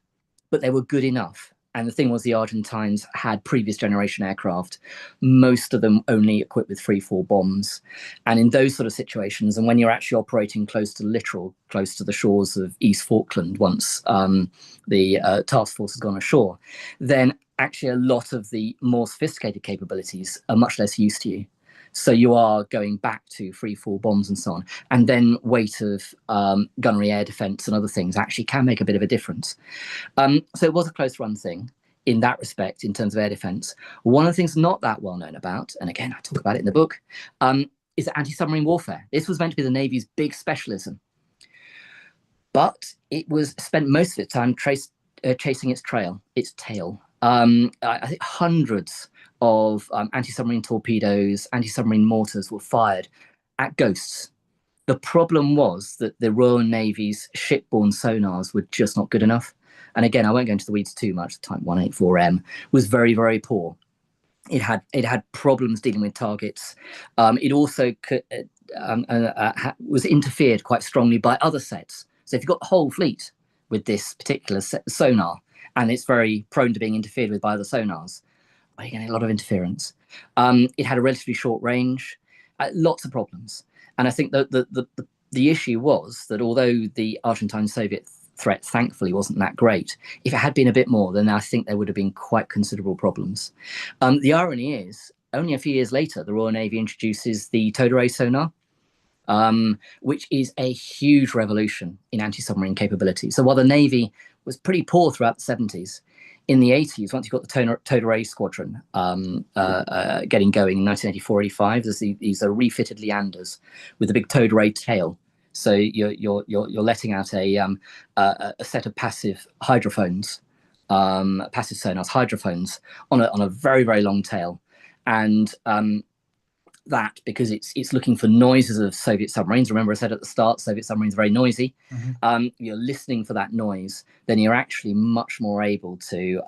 but they were good enough. And the thing was, the Argentines had previous generation aircraft, most of them only equipped with free-fall bombs. And in those sort of situations, and when you're actually operating close to the shores of East Falkland, once the task force has gone ashore, then actually a lot of the more sophisticated capabilities are much less use to you. So you are going back to free-fall bombs and so on. And then weight of gunnery air defence and other things actually can make a bit of a difference. So it was a close-run thing in that respect, in terms of air defence. One of the things not that well known about, and again, I talk about it in the book, is anti-submarine warfare. This was meant to be the Navy's big specialism. But it was spent most of its time chasing its tail. I think hundreds of anti-submarine torpedoes, anti-submarine mortars were fired at ghosts. The problem was that the Royal Navy's shipborne sonars were just not good enough. And again, I won't go into the weeds too much. The Type 184M was very, very poor. It had problems dealing with targets. It also was interfered quite strongly by other sets. So if you've got the whole fleet with this particular sonar, and it's very prone to being interfered with by other sonars, well, you're getting a lot of interference. It had a relatively short range, lots of problems. And I think that the the issue was that although the Argentine-Soviet threat thankfully wasn't that great, if it had been a bit more, then I think there would have been quite considerable problems. The irony is, only a few years later, the Royal Navy introduces the towed array sonar, which is a huge revolution in anti-submarine capability. So while the Navy was pretty poor throughout the 70s, in the 80s, once you got the towed array squadron getting going in 1984-85, these are refitted Leanders with a big towed array tail. So you're letting out a set of passive hydrophones, passive sonars, hydrophones on a very, very long tail, and that, because it's looking for noises of Soviet submarines. Remember I said at the start, Soviet submarines are very noisy. You're listening for that noise, then you're actually much more able to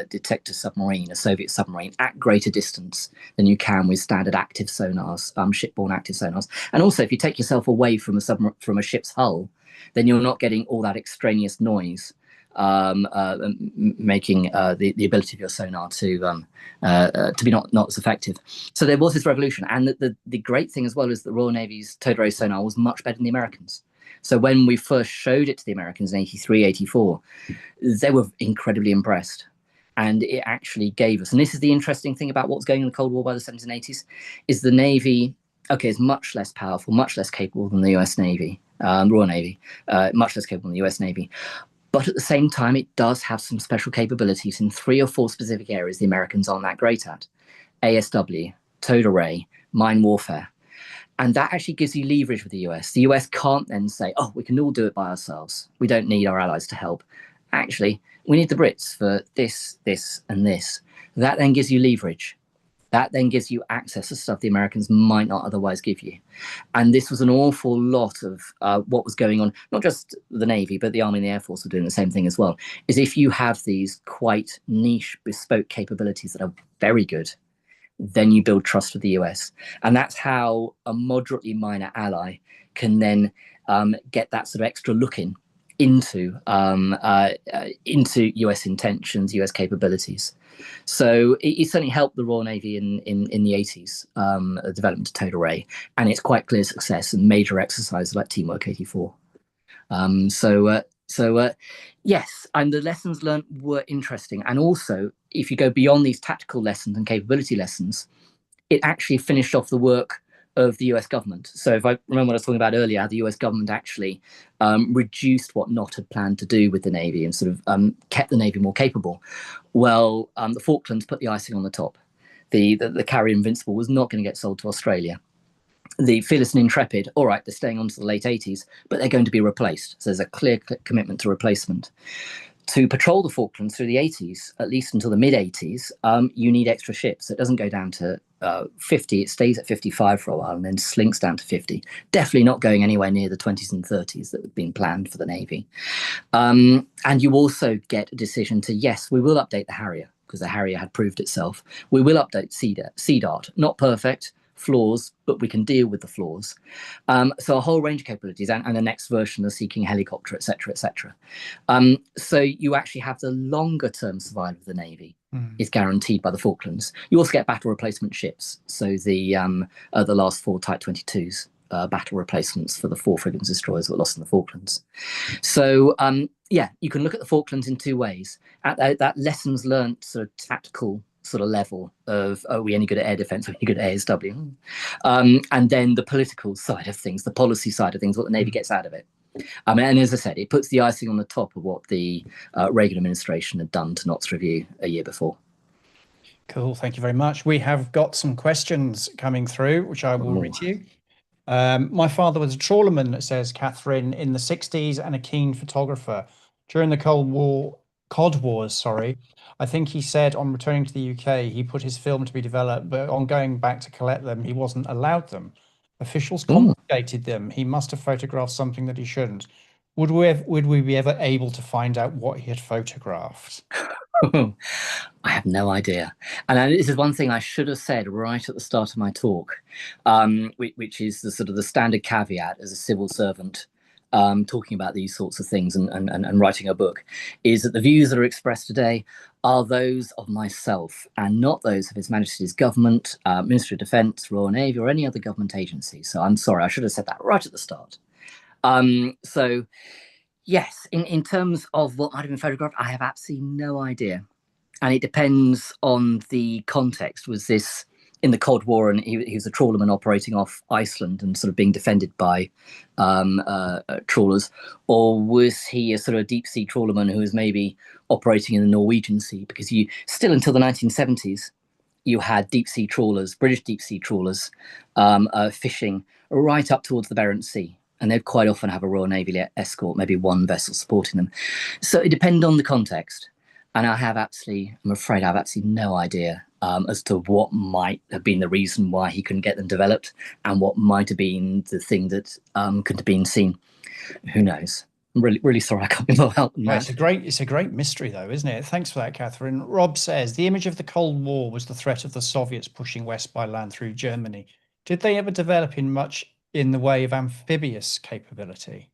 detect a submarine, a Soviet submarine, at greater distance than you can with standard active sonars, shipborne active sonars. And also, if you take yourself away from a ship's hull, then you're not getting all that extraneous noise, making the ability of your sonar to be not as effective. So there was this revolution, and the great thing as well is the Royal Navy's towed array sonar was much better than the Americans. So when we first showed it to the Americans in 83, 84, they were incredibly impressed. And it actually gave us, and this is the interesting thing about what's going on in the Cold War by the 70s and 80s, is the Navy, okay, is much less powerful, much less capable than the US Navy, Royal Navy, much less capable than the US Navy. But at the same time, it does have some special capabilities in 3 or 4 specific areas the Americans aren't that great at. ASW, towed array, mine warfare. And that actually gives you leverage with the US. The US can't then say, oh, we can all do it by ourselves. We don't need our allies to help. Actually, we need the Brits for this, this, and this. That then gives you leverage. That then gives you access to stuff the Americans might not otherwise give you. And this was an awful lot of what was going on, not just the Navy, but the Army and the Air Force were doing the same thing as well, is if you have these quite niche, bespoke capabilities that are very good, then you build trust with the US. And that's how a moderately minor ally can then get that sort of extra look into US intentions, US capabilities. So it certainly helped the Royal Navy in the 80s, development of towed array, and it's quite clear success and major exercises like Teamwork 84. Yes, and the lessons learned were interesting. And also, if you go beyond these tactical lessons and capability lessons, it actually finished off the work of the US government. So if I remember what I was talking about earlier, how the US government actually reduced what Nott had planned to do with the Navy and sort of kept the Navy more capable. Well, the Falklands put the icing on the top. The carrier Invincible was not going to get sold to Australia. The Fearless and Intrepid, all right, they're staying on to the late 80s, but they're going to be replaced. So there's a clear commitment to replacement. To patrol the Falklands through the 80s, at least until the mid-80s, you need extra ships. It doesn't go down to 50, it stays at 55 for a while and then slinks down to 50. Definitely not going anywhere near the 20s and 30s that had been planned for the Navy. And you also get a decision to, yes, we will update the Harrier, because the Harrier had proved itself. We will update Sea Dart. Not perfect, flaws, but we can deal with the flaws. So a whole range of capabilities, and the next version, the Sea King helicopter, etc., etc. So you actually have the longer term survival of the Navy is guaranteed by the Falklands. You also get battle replacement ships. So the last 4 Type 22s, battle replacements for the 4 frigates and destroyers that were lost in the Falklands. So yeah, you can look at the Falklands in 2 ways. At that lessons learned sort of tactical sort of level of, are we any good at air defense, are we any good at ASW? And then the political side of things, the policy side of things, what the Navy gets out of it. And as I said, it puts the icing on the top of what the Reagan administration had done to Nott's review a year before. Cool, thank you very much. We have got some questions coming through, which I will read to you. My father was a trawlerman, says Catherine, in the 60s and a keen photographer. During the Cod Wars, sorry, I think he said on returning to the UK, he put his film to be developed, but on going back to collect them, he wasn't allowed them. Officials confiscated them. He must have photographed something that he shouldn't. Would we be ever able to find out what he had photographed? I have no idea. And this is one thing I should have said right at the start of my talk, which is the sort of the standard caveat as a civil servant talking about these sorts of things and writing a book, is that the views that are expressed today are those of myself and not those of His Majesty's government, Ministry of Defence, Royal Navy, or any other government agency. So I'm sorry, I should have said that right at the start. So yes, in terms of what might have been photographed, I have absolutely no idea, and it depends on the context. Was this in the Cold War, and he was a trawlerman operating off Iceland and sort of being defended by trawlers, or was he a sort of deep sea trawlerman who was maybe operating in the Norwegian Sea? Because you still until the 1970s, you had deep sea trawlers, British deep sea trawlers, fishing right up towards the Beira Sea. And they'd quite often have a Royal Navy escort, maybe one vessel supporting them. So it depended on the context. And I'm afraid I have absolutely no idea as to what might have been the reason why he couldn't get them developed and what might have been the thing that couldn't have been seen. Who knows? I'm really, really sorry I can't be more help than that. It's a great mystery, though, isn't it? Thanks for that, Catherine. Rob says the image of the Cold War was the threat of the Soviets pushing west by land through Germany. Did they ever develop in much in the way of amphibious capability?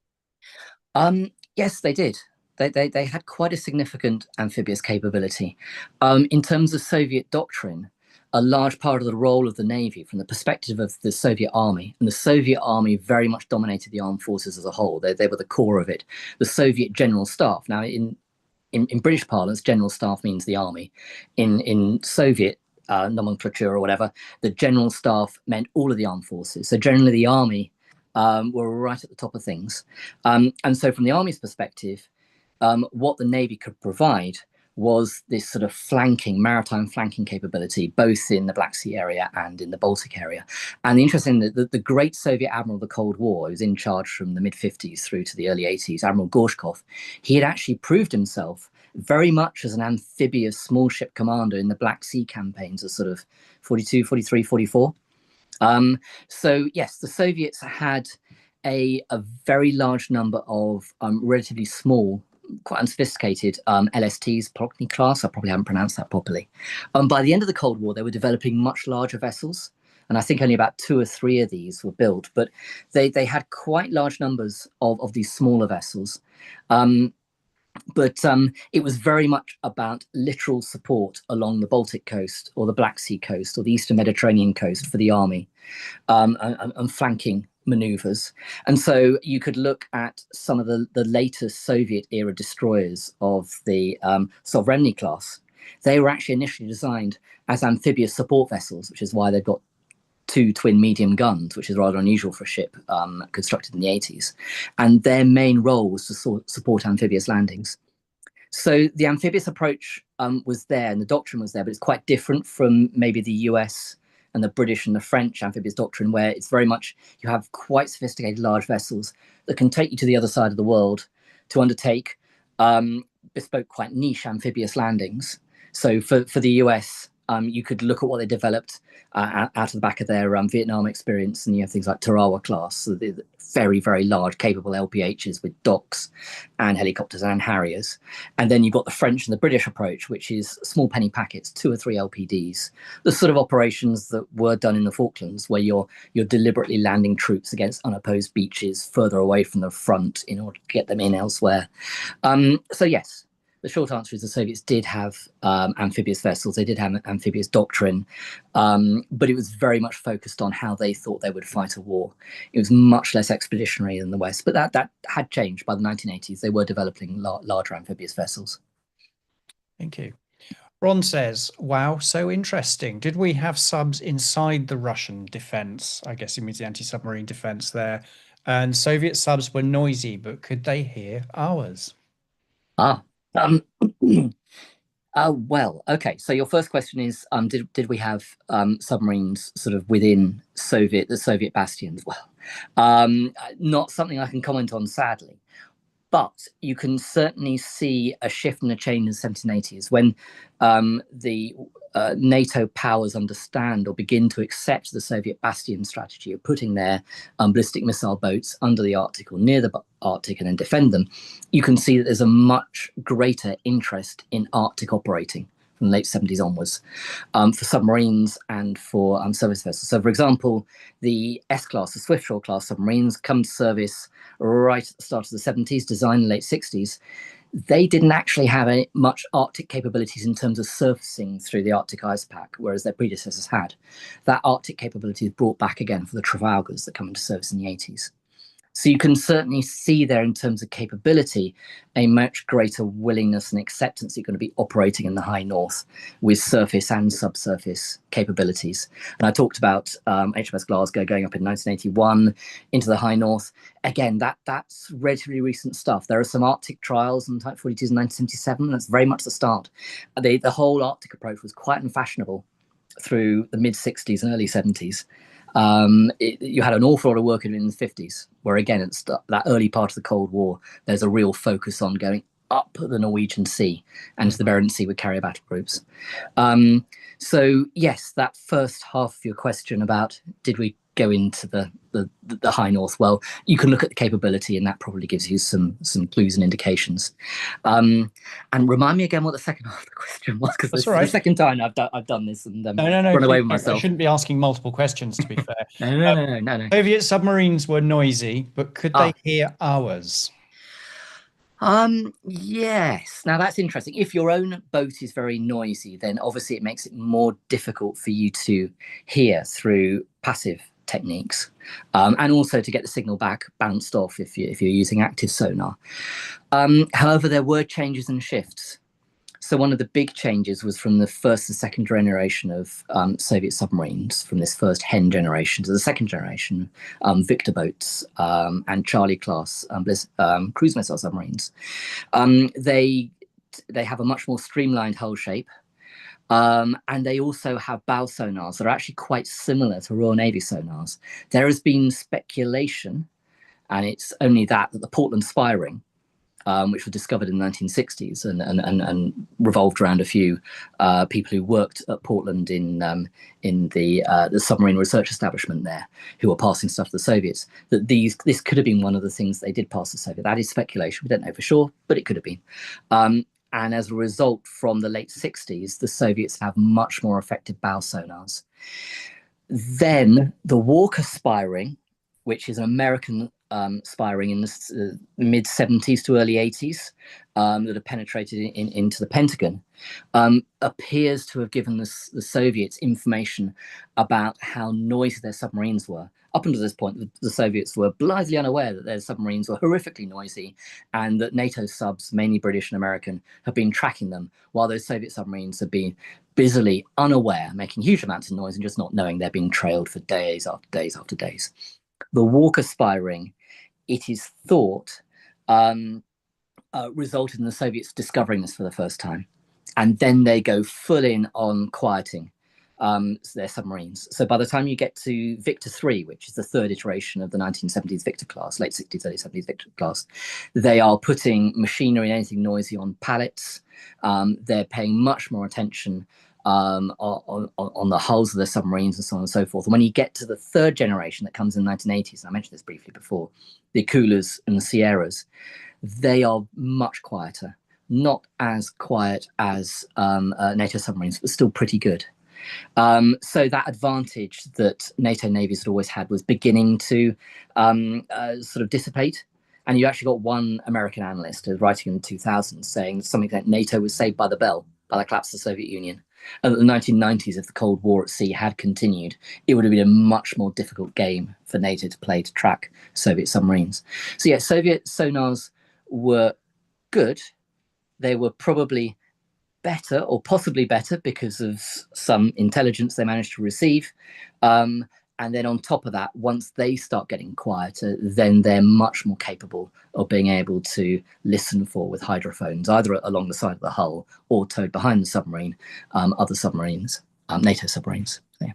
Yes, they did. They had quite a significant amphibious capability. In terms of Soviet doctrine, a large part of the role of the Navy from the perspective of the Soviet Army, and the Soviet Army very much dominated the armed forces as a whole. They were the core of it. The Soviet General Staff. Now, in British parlance, General Staff means the Army. In Soviet nomenclature or whatever, the General Staff meant all of the armed forces. So generally the Army were right at the top of things. And so from the Army's perspective, what the Navy could provide was this sort of maritime flanking capability, both in the Black Sea area and in the Baltic area. And the interesting thing, the great Soviet admiral of the Cold War, who was in charge from the mid-50s through to the early 80s, Admiral Gorshkov, he had actually proved himself very much as an amphibious small ship commander in the Black Sea campaigns of sort of 42, 43, 44. So yes, the Soviets had a very large number of relatively small, quite unsophisticated LSTs, Falklands class. I probably haven't pronounced that properly. By the end of the Cold War, they were developing much larger vessels. And I think only about 2 or 3 of these were built, but they had quite large numbers of these smaller vessels. But it was very much about literal support along the Baltic coast or the Black Sea coast or the Eastern Mediterranean coast for the army, and flanking maneuvers. And so you could look at some of the latest Soviet era destroyers of the Sovereignty class. They were actually initially designed as amphibious support vessels, which is why they've got 2 twin medium guns, which is rather unusual for a ship constructed in the 80s. And their main role was to support amphibious landings. So the amphibious approach was there and the doctrine was there, but it's quite different from maybe the US and the British and the French amphibious doctrine, where it's very much you have quite sophisticated large vessels that can take you to the other side of the world to undertake bespoke, quite niche amphibious landings. So for the US, you could look at what they developed out of the back of their Vietnam experience, and you have things like Tarawa class, so the very, very large, capable LPHs with docks and helicopters and Harriers. And then you've got the French and the British approach, which is small penny packets, 2 or 3 LPDs, the sort of operations that were done in the Falklands, where you're deliberately landing troops against unopposed beaches further away from the front in order to get them in elsewhere. So yes, the short answer is the Soviets did have amphibious vessels. They did have amphibious doctrine, but it was very much focused on how they thought they would fight a war. It was much less expeditionary than the West, but that had changed by the 1980s. They were developing larger amphibious vessels. Thank you. Ron says, wow, so interesting. Did we have subs inside the Russian defense? I guess he means the anti-submarine defense there. And Soviet subs were noisy, but could they hear ours? Well, okay. So your first question is, did we have submarines sort of within the Soviet bastions? Well, not something I can comment on, sadly. But you can certainly see a shift in the change in the 1780s when the NATO powers understand or begin to accept the Soviet bastion strategy of putting their ballistic missile boats under the Arctic or near the Arctic and then defend them. You can see that there's a much greater interest in Arctic operating from the late 70s onwards, for submarines and for service vessels. So, for example, the S-class, the Swiftsure class submarines come to service right at the start of the 70s, designed in the late 60s. They didn't actually have much Arctic capabilities in terms of surfacing through the Arctic ice pack, whereas their predecessors had. That Arctic capability is brought back again for the Trafalgars that come into service in the 80s. So you can certainly see there in terms of capability, a much greater willingness and acceptance you're going to be operating in the high north with surface and subsurface capabilities. And I talked about HMS Glasgow going up in 1981 into the high north. Again, that's relatively recent stuff. There are some Arctic trials in Type 42s in 1977. That's very much the start. The whole Arctic approach was quite unfashionable through the mid 60s and early 70s. You had an awful lot of work in the 50s, where again, it's that early part of the Cold War, there's a real focus on going up the Norwegian Sea and to the Barents Sea with carrier battle groups. So yes, that first half of your question about did we go into the high north, well, you can look at the capability and that probably gives you some clues and indications. And remind me again what the second half of the question was, because this is the second time I've done this and run away with myself. I shouldn't be asking multiple questions, to be fair. No. Soviet submarines were noisy, but could they hear ours? Yes. Now that's interesting. If your own boat is very noisy, then obviously it makes it more difficult for you to hear through passive techniques, and also to get the signal back bounced off if you're using active sonar. However, there were changes and shifts. So one of the big changes was from the first to second generation of Soviet submarines, from this first Hen generation to the second generation Victor boats and Charlie class cruise missile submarines. They have a much more streamlined hull shape. And they also have bow sonars that are actually quite similar to Royal Navy sonars. There has been speculation, and it's only that the Portland spiring, which was discovered in the 1960s and revolved around a few people who worked at Portland in the submarine research establishment there, who were passing stuff to the Soviets, that this could have been one of the things they did pass to the Soviets. That is speculation. We don't know for sure, but it could have been. And as a result, from the late 60s, the Soviets have much more effective bow sonars. Then the Walker spiring, which is an American spiring in the mid 70s to early 80s, that have penetrated into the Pentagon, appears to have given the Soviets information about how noisy their submarines were. Up until this point, the Soviets were blithely unaware that their submarines were horrifically noisy and that NATO subs, mainly British and American, have been tracking them, while those Soviet submarines have been busily unaware, making huge amounts of noise and just not knowing they're being trailed for days after days after days. The Walker spiring, it is thought, resulted in the Soviets discovering this for the first time. And then they go full in on quieting their submarines. So by the time you get to Victor 3, which is the third iteration of the 1970s Victor class, late 60s, early 70s Victor class, they are putting machinery and anything noisy on pallets. They're paying much more attention on the hulls of the submarines and so on and so forth. And when you get to the third generation that comes in the 1980s, and I mentioned this briefly before, the Akulas and the Sierras, they are much quieter. Not as quiet as NATO submarines, but still pretty good. So that advantage that NATO navies had always had was beginning to sort of dissipate. And you actually got one American analyst writing in the 2000s saying something like NATO was saved by the bell, by the collapse of the Soviet Union. And in the 1990s, if the Cold War at sea had continued, it would have been a much more difficult game for NATO to play to track Soviet submarines. So yeah, Soviet sonars were good. They were probably better, or possibly better, because of some intelligence they managed to receive. And then on top of that, once they start getting quieter, then they're much more capable of being able to listen for, with hydrophones, either along the side of the hull or towed behind the submarine, other submarines, NATO submarines. So, yeah.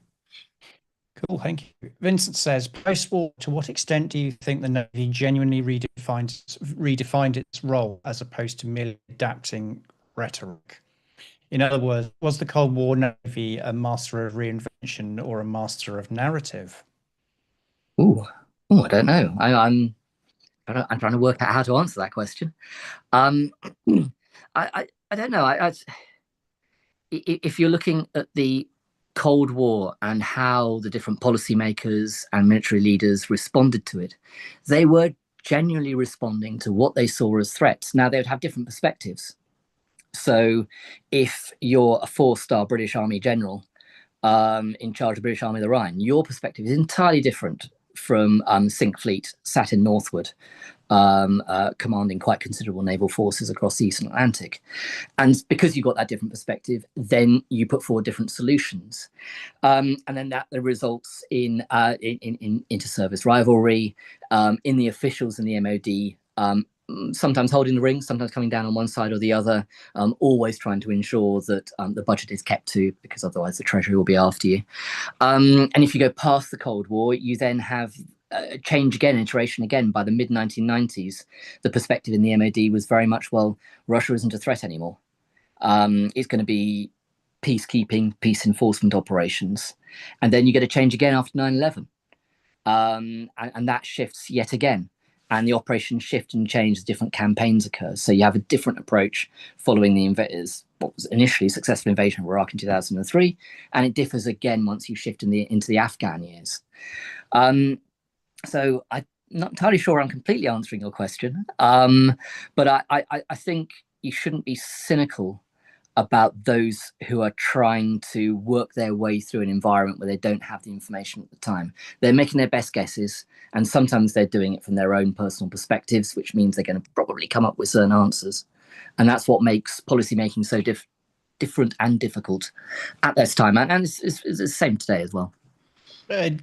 Cool, thank you. Vincent says, post-war, to what extent do you think the Navy genuinely redefined its role as opposed to merely adapting rhetoric? In other words, was the Cold War Navy a master of reinvention or a master of narrative? I don't know. I'm trying to work out how to answer that question. I don't know. If you're looking at the Cold War and how the different policymakers and military leaders responded to it, they were genuinely responding to what they saw as threats. Now, they would have different perspectives. So if you're a 4-star British Army general in charge of the British Army of the Rhine, your perspective is entirely different from Cinque Fleet sat in Northwood, commanding quite considerable naval forces across the Eastern Atlantic. And because you got that different perspective, then you put forward different solutions. And then that results in inter-service rivalry, in the officials in the MOD, sometimes holding the ring, sometimes coming down on one side or the other, always trying to ensure that the budget is kept to, because otherwise the Treasury will be after you. And if you go past the Cold War, you then have change again, iteration again. By the mid-1990s, the perspective in the MOD was very much, well, Russia isn't a threat anymore. It's going to be peacekeeping, peace enforcement operations. And then you get a change again after 9/11. And that shifts yet again. And the operations shift and change as different campaigns occur. So you have a different approach following what was initially successful invasion of Iraq in 2003. And it differs again once you shift into the Afghan years. So I'm not entirely sure I'm completely answering your question. But I think you shouldn't be cynical about those who are trying to work their way through an environment where they don't have the information at the time. They're making their best guesses, and sometimes they're doing it from their own personal perspectives, which means they're going to probably come up with certain answers. And that's what makes policymaking so different and difficult at this time. And it's the same today as well.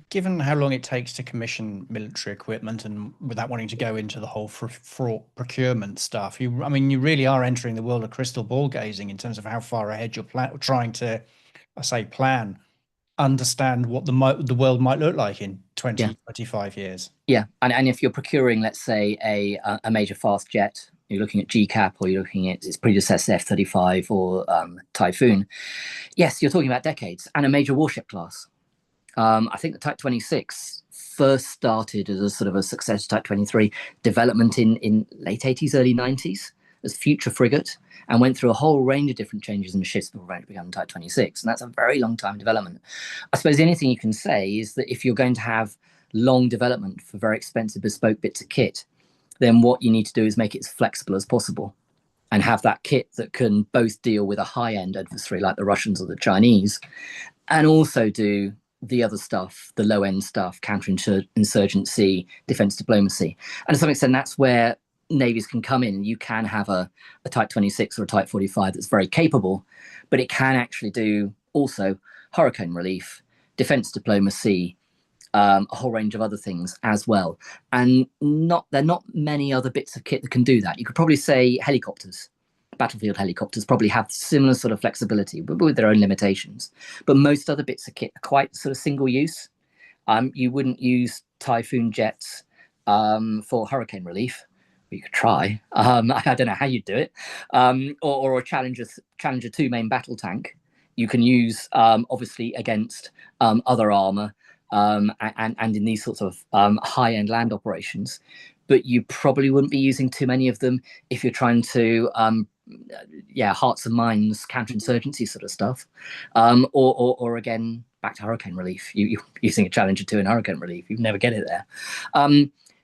Given how long it takes to commission military equipment, and without wanting to go into the whole fraught procurement stuff, you really are entering the world of crystal ball gazing in terms of how far ahead you're trying to, plan, understand what the world might look like in 20, 25 years. Yeah, and if you're procuring, let's say, a major fast jet, you're looking at GCAP, or you're looking at its predecessor F-35 or Typhoon, yes, you're talking about decades, and a major warship class. I think the Type 26 first started as a sort of a successor to Type 23 development in late 80s, early 90s as future frigate, and went through a whole range of different changes in the ships before it became Type 26. And that's a very long time development. I suppose anything you can say is that if you're going to have long development for very expensive bespoke bits of kit, then what you need to do is make it as flexible as possible and have that kit that can both deal with a high-end adversary like the Russians or the Chinese, and also do the other stuff, the low-end stuff, counterinsurgency, defense diplomacy. And to some extent, that's where navies can come in. You can have a Type 26 or a Type 45 that's very capable, but it can actually do also hurricane relief, defense diplomacy, a whole range of other things as well. And there are not many other bits of kit that can do that. You could probably say helicopters. Battlefield helicopters probably have similar sort of flexibility, but with their own limitations. But most other bits of kit are quite sort of single use. You wouldn't use Typhoon jets for hurricane relief. You could try. I don't know how you'd do it. Or a Challenger 2 main battle tank. You can use obviously against other armor and in these sorts of high-end land operations. But you probably wouldn't be using too many of them if you're trying to hearts and minds, counterinsurgency sort of stuff, or again, back to hurricane relief. You're using a Challenger 2 in hurricane relief, you never get it there.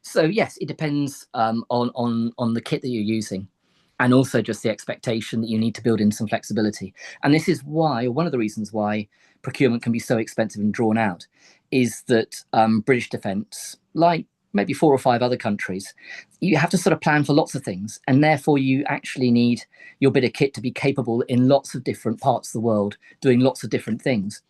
So yes, it depends on the kit that you're using, and also just the expectation that you need to build in some flexibility. And this is why, or one of the reasons why, procurement can be so expensive and drawn out, is that British defence, like maybe 4 or 5 other countries, you have to sort of plan for lots of things, and therefore you actually need your bit of kit to be capable in lots of different parts of the world, doing lots of different things.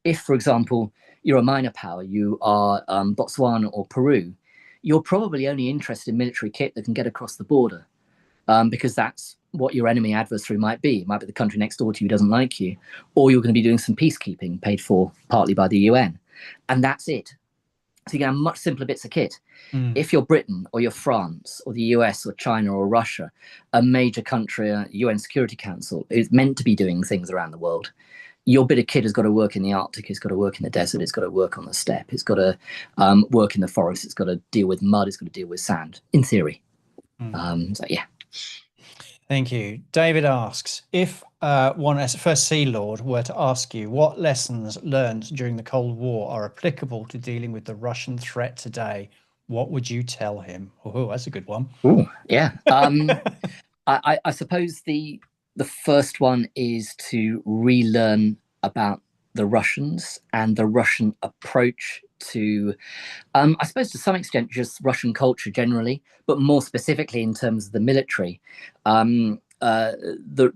If, for example, you're a minor power, you are Botswana or Peru, you're probably only interested in military kit that can get across the border, because that's what your enemy adversary might be. It might be the country next door to you who doesn't like you, or you're going to be doing some peacekeeping paid for partly by the UN, and that's it. So you can have much simpler bits of kit. If you're Britain or you're France or the US or China or Russia, a major country, a UN Security Council, is meant to be doing things around the world, your bit of kit has got to work in the Arctic, it's got to work in the desert, it's got to work on the steppe, it's got to work in the forest, it's got to deal with mud, it's got to deal with sand, in theory. So yeah. Thank you. David asks, if one as a First Sea Lord were to ask you what lessons learned during the Cold War are applicable to dealing with the Russian threat today, what would you tell him? Oh, that's a good one. Oh, yeah. I suppose the first one is to relearn about the Russians and the Russian approach to, I suppose to some extent, just Russian culture generally, but more specifically in terms of the military, the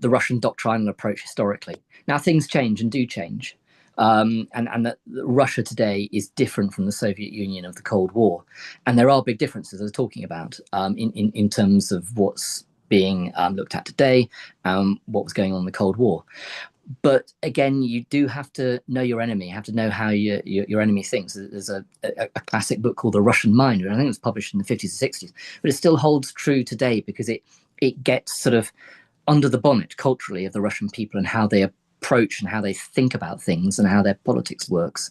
Russian doctrinal approach historically. Now, things change and do change. And that Russia today is different from the Soviet Union of the Cold War. And there are big differences I was talking about in terms of what's being looked at today, what was going on in the Cold War. But again, you do have to know your enemy. You have to know how your enemy thinks. There's a classic book called The Russian Mind, which I think was published in the 50s and 60s, but it still holds true today because it gets sort of under the bonnet culturally of the Russian people and how they approach and how they think about things and how their politics works.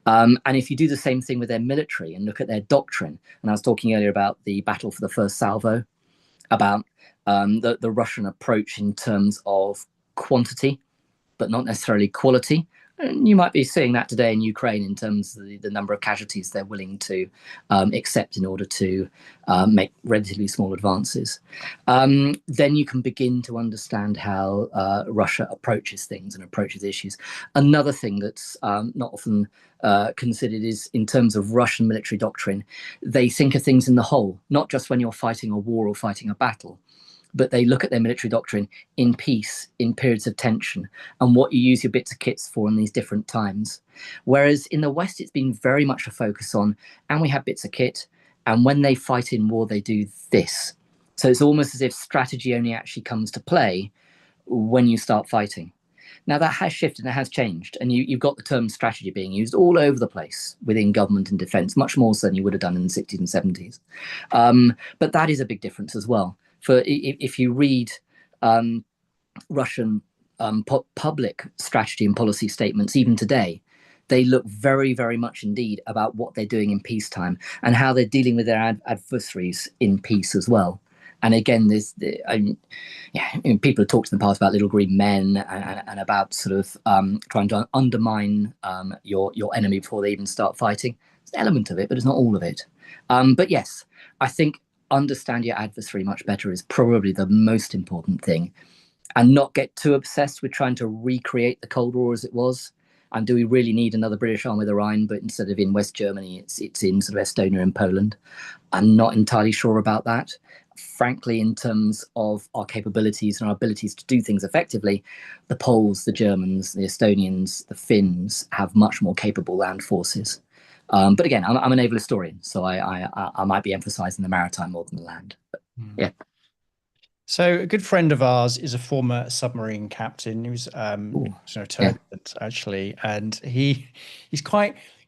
And if you do the same thing with their military and look at their doctrine, and I was talking earlier about the battle for the first salvo, about the Russian approach in terms of quantity, but not necessarily quality. And you might be seeing that today in Ukraine in terms of the number of casualties they're willing to accept in order to make relatively small advances. Then you can begin to understand how Russia approaches things and approaches issues. Another thing that's not often considered is in terms of Russian military doctrine, they think of things in the whole, not just when you're fighting a war or fighting a battle, but they look at their military doctrine in peace, in periods of tension, and what you use your bits of kits for in these different times. Whereas in the West, it's been very much a focus on, and we have bits of kit, and when they fight in war, they do this. So it's almost as if strategy only actually comes to play when you start fighting. Now that has shifted and has changed, and you've got the term strategy being used all over the place within government and defence, much more so than you would have done in the 60s and 70s. But that is a big difference as well. For if you read Russian public strategy and policy statements, even today, they look very, very much indeed about what they're doing in peacetime and how they're dealing with their adversaries in peace as well. And again, people have talked in the past about little green men and about sort of trying to undermine your enemy before they even start fighting. It's an element of it, but it's not all of it. But yes, I think understand your adversary much better is probably the most important thing, and not get too obsessed with trying to recreate the Cold War as it was. And do we really need another British army of the Rhine, but instead of in West Germany, it's in sort of Estonia and Poland? I'm not entirely sure about that. Frankly, in terms of our capabilities and our abilities to do things effectively, the Poles, the Germans, the Estonians, the Finns have much more capable land forces. But again, I'm a naval historian, so I might be emphasising the maritime more than the land. But, yeah. So a good friend of ours is a former submarine captain who's turbulent actually, and he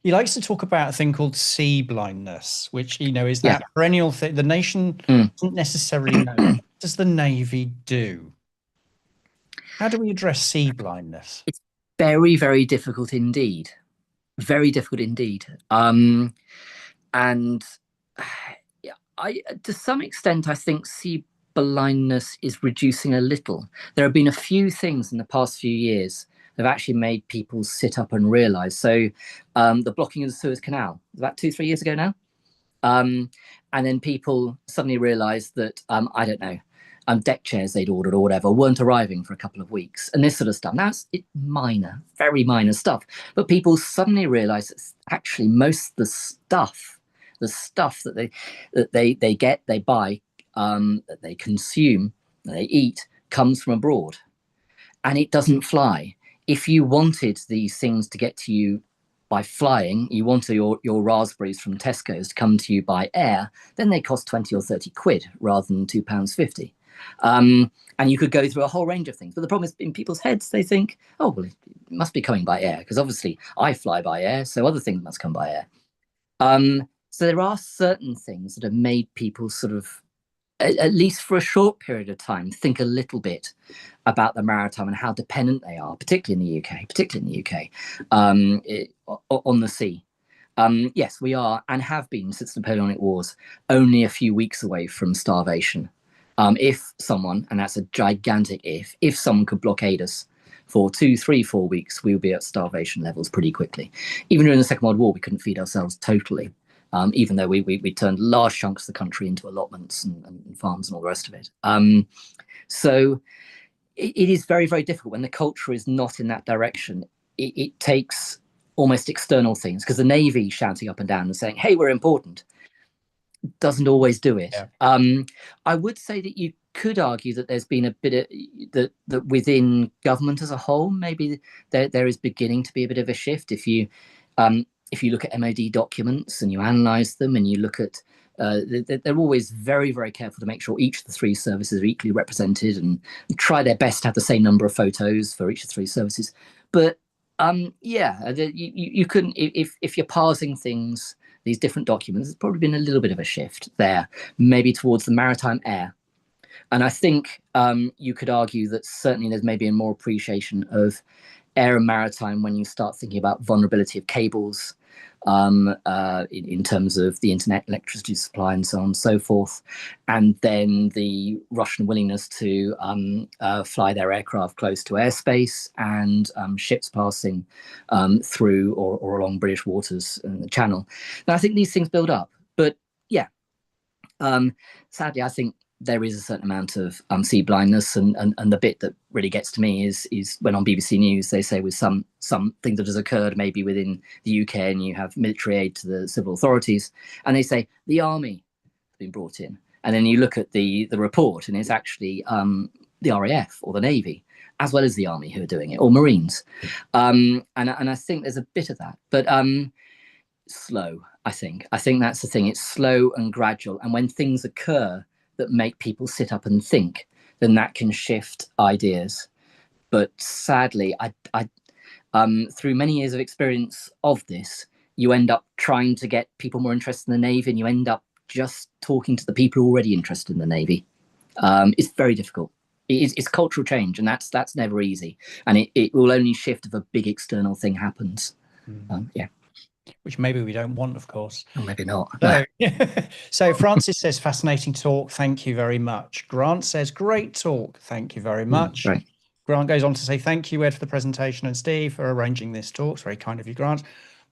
likes to talk about a thing called sea blindness, which is that perennial thing. The nation doesn't necessarily know. What does the Navy do? How do we address sea blindness? It's very, very difficult indeed. Very difficult indeed. And to some extent, I think sea blindness is reducing a little. There have been a few things in the past few years that have actually made people sit up and realise. So the blocking of the Suez Canal, about 2-3 years ago now. And then people suddenly realised that, I don't know, deck chairs they'd ordered or whatever weren't arriving for a couple of weeks, and this sort of stuff. Now it's minor, very minor stuff, but people suddenly realise that actually most of the stuff that they get, they buy, that they consume, that they eat, comes from abroad, and it doesn't fly. If you wanted these things to get to you by flying, you want your raspberries from Tesco's to come to you by air, then they cost 20 or 30 quid rather than £2.50. And you could go through a whole range of things. But the problem is in people's heads, they think, oh, well, it must be coming by air, because obviously I fly by air, so other things must come by air. So there are certain things that have made people sort of, at least for a short period of time, think a little bit about the maritime and how dependent they are, particularly in the UK, on the sea. Yes, we are, and have been since the Napoleonic Wars, only a few weeks away from starvation. If someone, and that's a gigantic if someone could blockade us for 2, 3, 4 weeks, we would be at starvation levels pretty quickly. Even during the Second World War, we couldn't feed ourselves totally, even though we turned large chunks of the country into allotments and farms and all the rest of it. So it is very, very difficult when the culture is not in that direction. it takes almost external things, because the Navy shouting up and down and saying, hey, we're important, doesn't always do it. Yeah. I would say that you could argue that there's been a bit of that within government as a whole, maybe there is beginning to be a bit of a shift. If you look at MOD documents and you analyse them and you look at they're always very, very careful to make sure each of the three services are equally represented and try their best to have the same number of photos for each of the three services. But yeah, you couldn't, if you're parsing things, these different documents, there's probably been a little bit of a shift there, maybe towards the maritime air. And I think you could argue that certainly there's maybe a more appreciation of air and maritime when you start thinking about vulnerability of cables, in terms of the internet, electricity supply, and so on and so forth, and then the Russian willingness to fly their aircraft close to airspace and ships passing through or along British waters and the Channel. Now, I think these things build up, but yeah, sadly, I think there is a certain amount of sea blindness, and the bit that really gets to me is when on BBC News they say with something that has occurred maybe within the UK, and you have military aid to the civil authorities, and they say the army has been brought in, and then you look at the report, and it's actually the RAF or the Navy as well as the army who are doing it, or Marines, and I think there's a bit of that, but slow. I think that's the thing. It's slow and gradual, and when things occur that make people sit up and think, then that can shift ideas. But sadly, I through many years of experience of this, you end up trying to get people more interested in the Navy, and you end up just talking to the people already interested in the Navy. It's very difficult. It's cultural change, and that's never easy. And it will only shift if a big external thing happens. Yeah. Which maybe we don't want, of course. Or maybe not. So, so Francis says, fascinating talk. Thank you very much. Grant says, great talk. Thank you very much. Right. Grant goes on to say, thank you, Ed, for the presentation, and Steve for arranging this talk. It's very kind of you, Grant.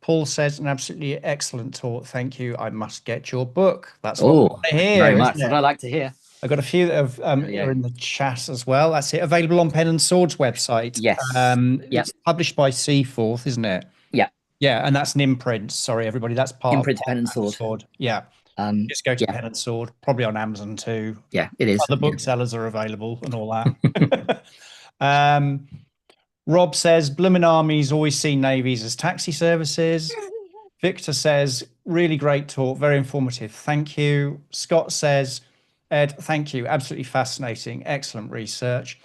Paul says, an absolutely excellent talk. Thank you. I must get your book. That's what I want to hear. Very much. What I like to hear. I've got a few that are in the chat as well. That's it. Available on Pen and Sword's website. Yes. It's published by Seaforth, isn't it? Yeah. Yeah, and that's an imprint. Sorry, everybody. That's part imprint of Pen and Sword. Yeah. Just go to Pen and Sword, probably on Amazon too. Yeah, it is. Other booksellers are available and all that. Rob says, Bloomin' Armies always see navies as taxi services. Victor says, really great talk, very informative. Thank you. Scott says, Ed, thank you. Absolutely fascinating. Excellent research.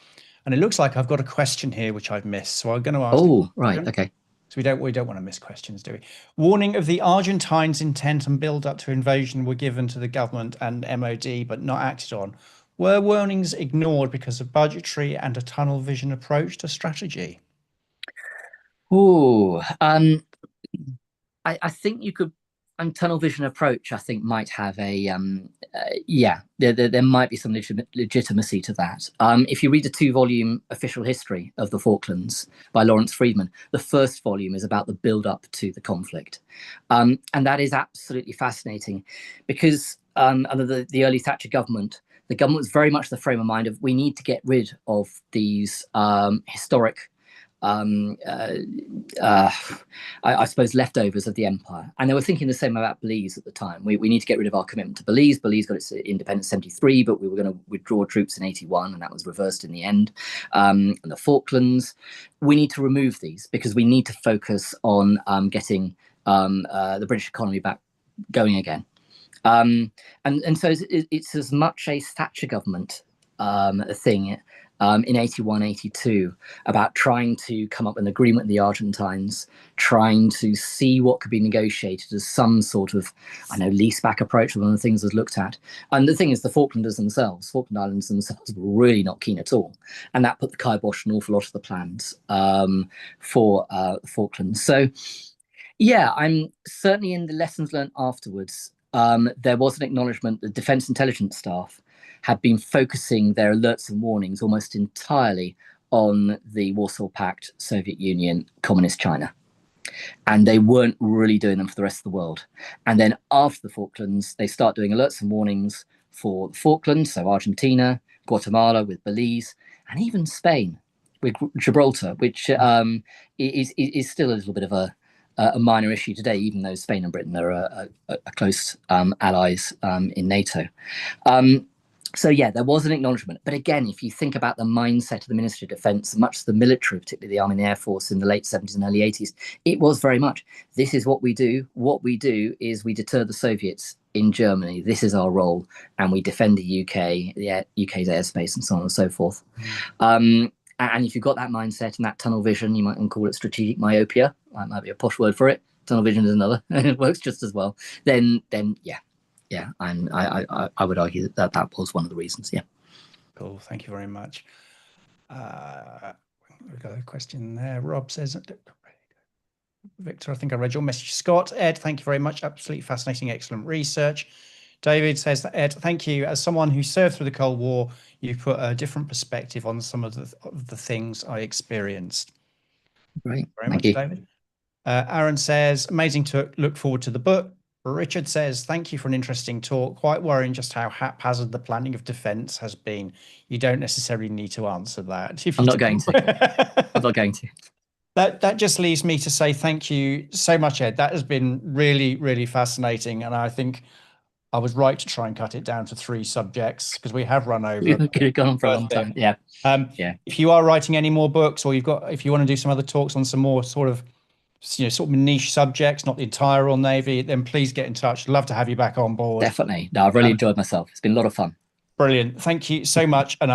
And it looks like I've got a question here which I've missed. So I'm going to ask. Oh, right. Okay. So we don't want to miss questions, do we? Warning of the Argentines' intent and build-up to invasion were given to the government and MOD, but not acted on. Were warnings ignored because of budgetary and a tunnel vision approach to strategy? Oh, I think you could. Tunnel vision approach, I think, might have a there might be some legitimacy to that. If you read the 2-volume official history of the Falklands by Lawrence Freedman, the first volume is about the build-up to the conflict, and that is absolutely fascinating, because under the early Thatcher government, the government was very much the frame of mind of, we need to get rid of these historic I suppose leftovers of the empire, and they were thinking the same about Belize at the time. We need to get rid of our commitment to Belize. Belize got its independence in 73, but we were going to withdraw troops in 81, and that was reversed in the end. And the Falklands, we need to remove these because we need to focus on getting the British economy back going again. And so it's as much a Thatcher government thing in 81, 82, about trying to come up with an agreement with the Argentines, trying to see what could be negotiated as some sort of, leaseback approach. One of the things was looked at. And the thing is, the Falkland Islands themselves were really not keen at all. And that put the kibosh on an awful lot of the plans for the Falklands. So, yeah, I'm certainly in the lessons learned afterwards. There was an acknowledgement that Defence Intelligence staff had been focusing their alerts and warnings almost entirely on the Warsaw Pact, Soviet Union, Communist China. And they weren't really doing them for the rest of the world. And then after the Falklands, they start doing alerts and warnings for the Falklands, so Argentina, Guatemala with Belize, and even Spain. with Gibraltar, which is still a little bit of a minor issue today, even though Spain and Britain are close allies in NATO. So yeah, there was an acknowledgement. But again, if you think about the mindset of the Ministry of Defence, much of the military, particularly the Army and the Air Force in the late 70s and early 80s, it was very much, this is what we do. What we do is we deter the Soviets in Germany. This is our role. And we defend the UK, UK's airspace and so on and so forth. And if you've got that mindset and that tunnel vision, you might call it strategic myopia. That might be a posh word for it. Tunnel vision is another, and it works just as well. Then yeah, I would argue that was one of the reasons. Yeah. Cool. Thank you very much. We've got a question there. Rob says, Victor, I think I read your message. Scott, Ed, thank you very much. Absolutely fascinating, excellent research. David says that, Ed, thank you. As someone who served through the Cold War, you put a different perspective on some of the things I experienced. Great. Very much, David. Aaron says, amazing to look forward to the book. Richard says, thank you for an interesting talk. Quite worrying just how haphazard the planning of defence has been. You don't necessarily need to answer that. I'm not going to. I'm not going to. That just leaves me to say thank you so much, Ed. That has been really, really fascinating. And I think I was right to try and cut it down to 3 subjects because we have run over. We could have gone on for a long time. Yeah. If you are writing any more books, or if you want to do some other talks on some more sort of niche subjects, not the entire Royal Navy, then please get in touch. Love to have you back on board. Definitely. No, I've really enjoyed myself. It's been a lot of fun. Brilliant. Thank you so much. And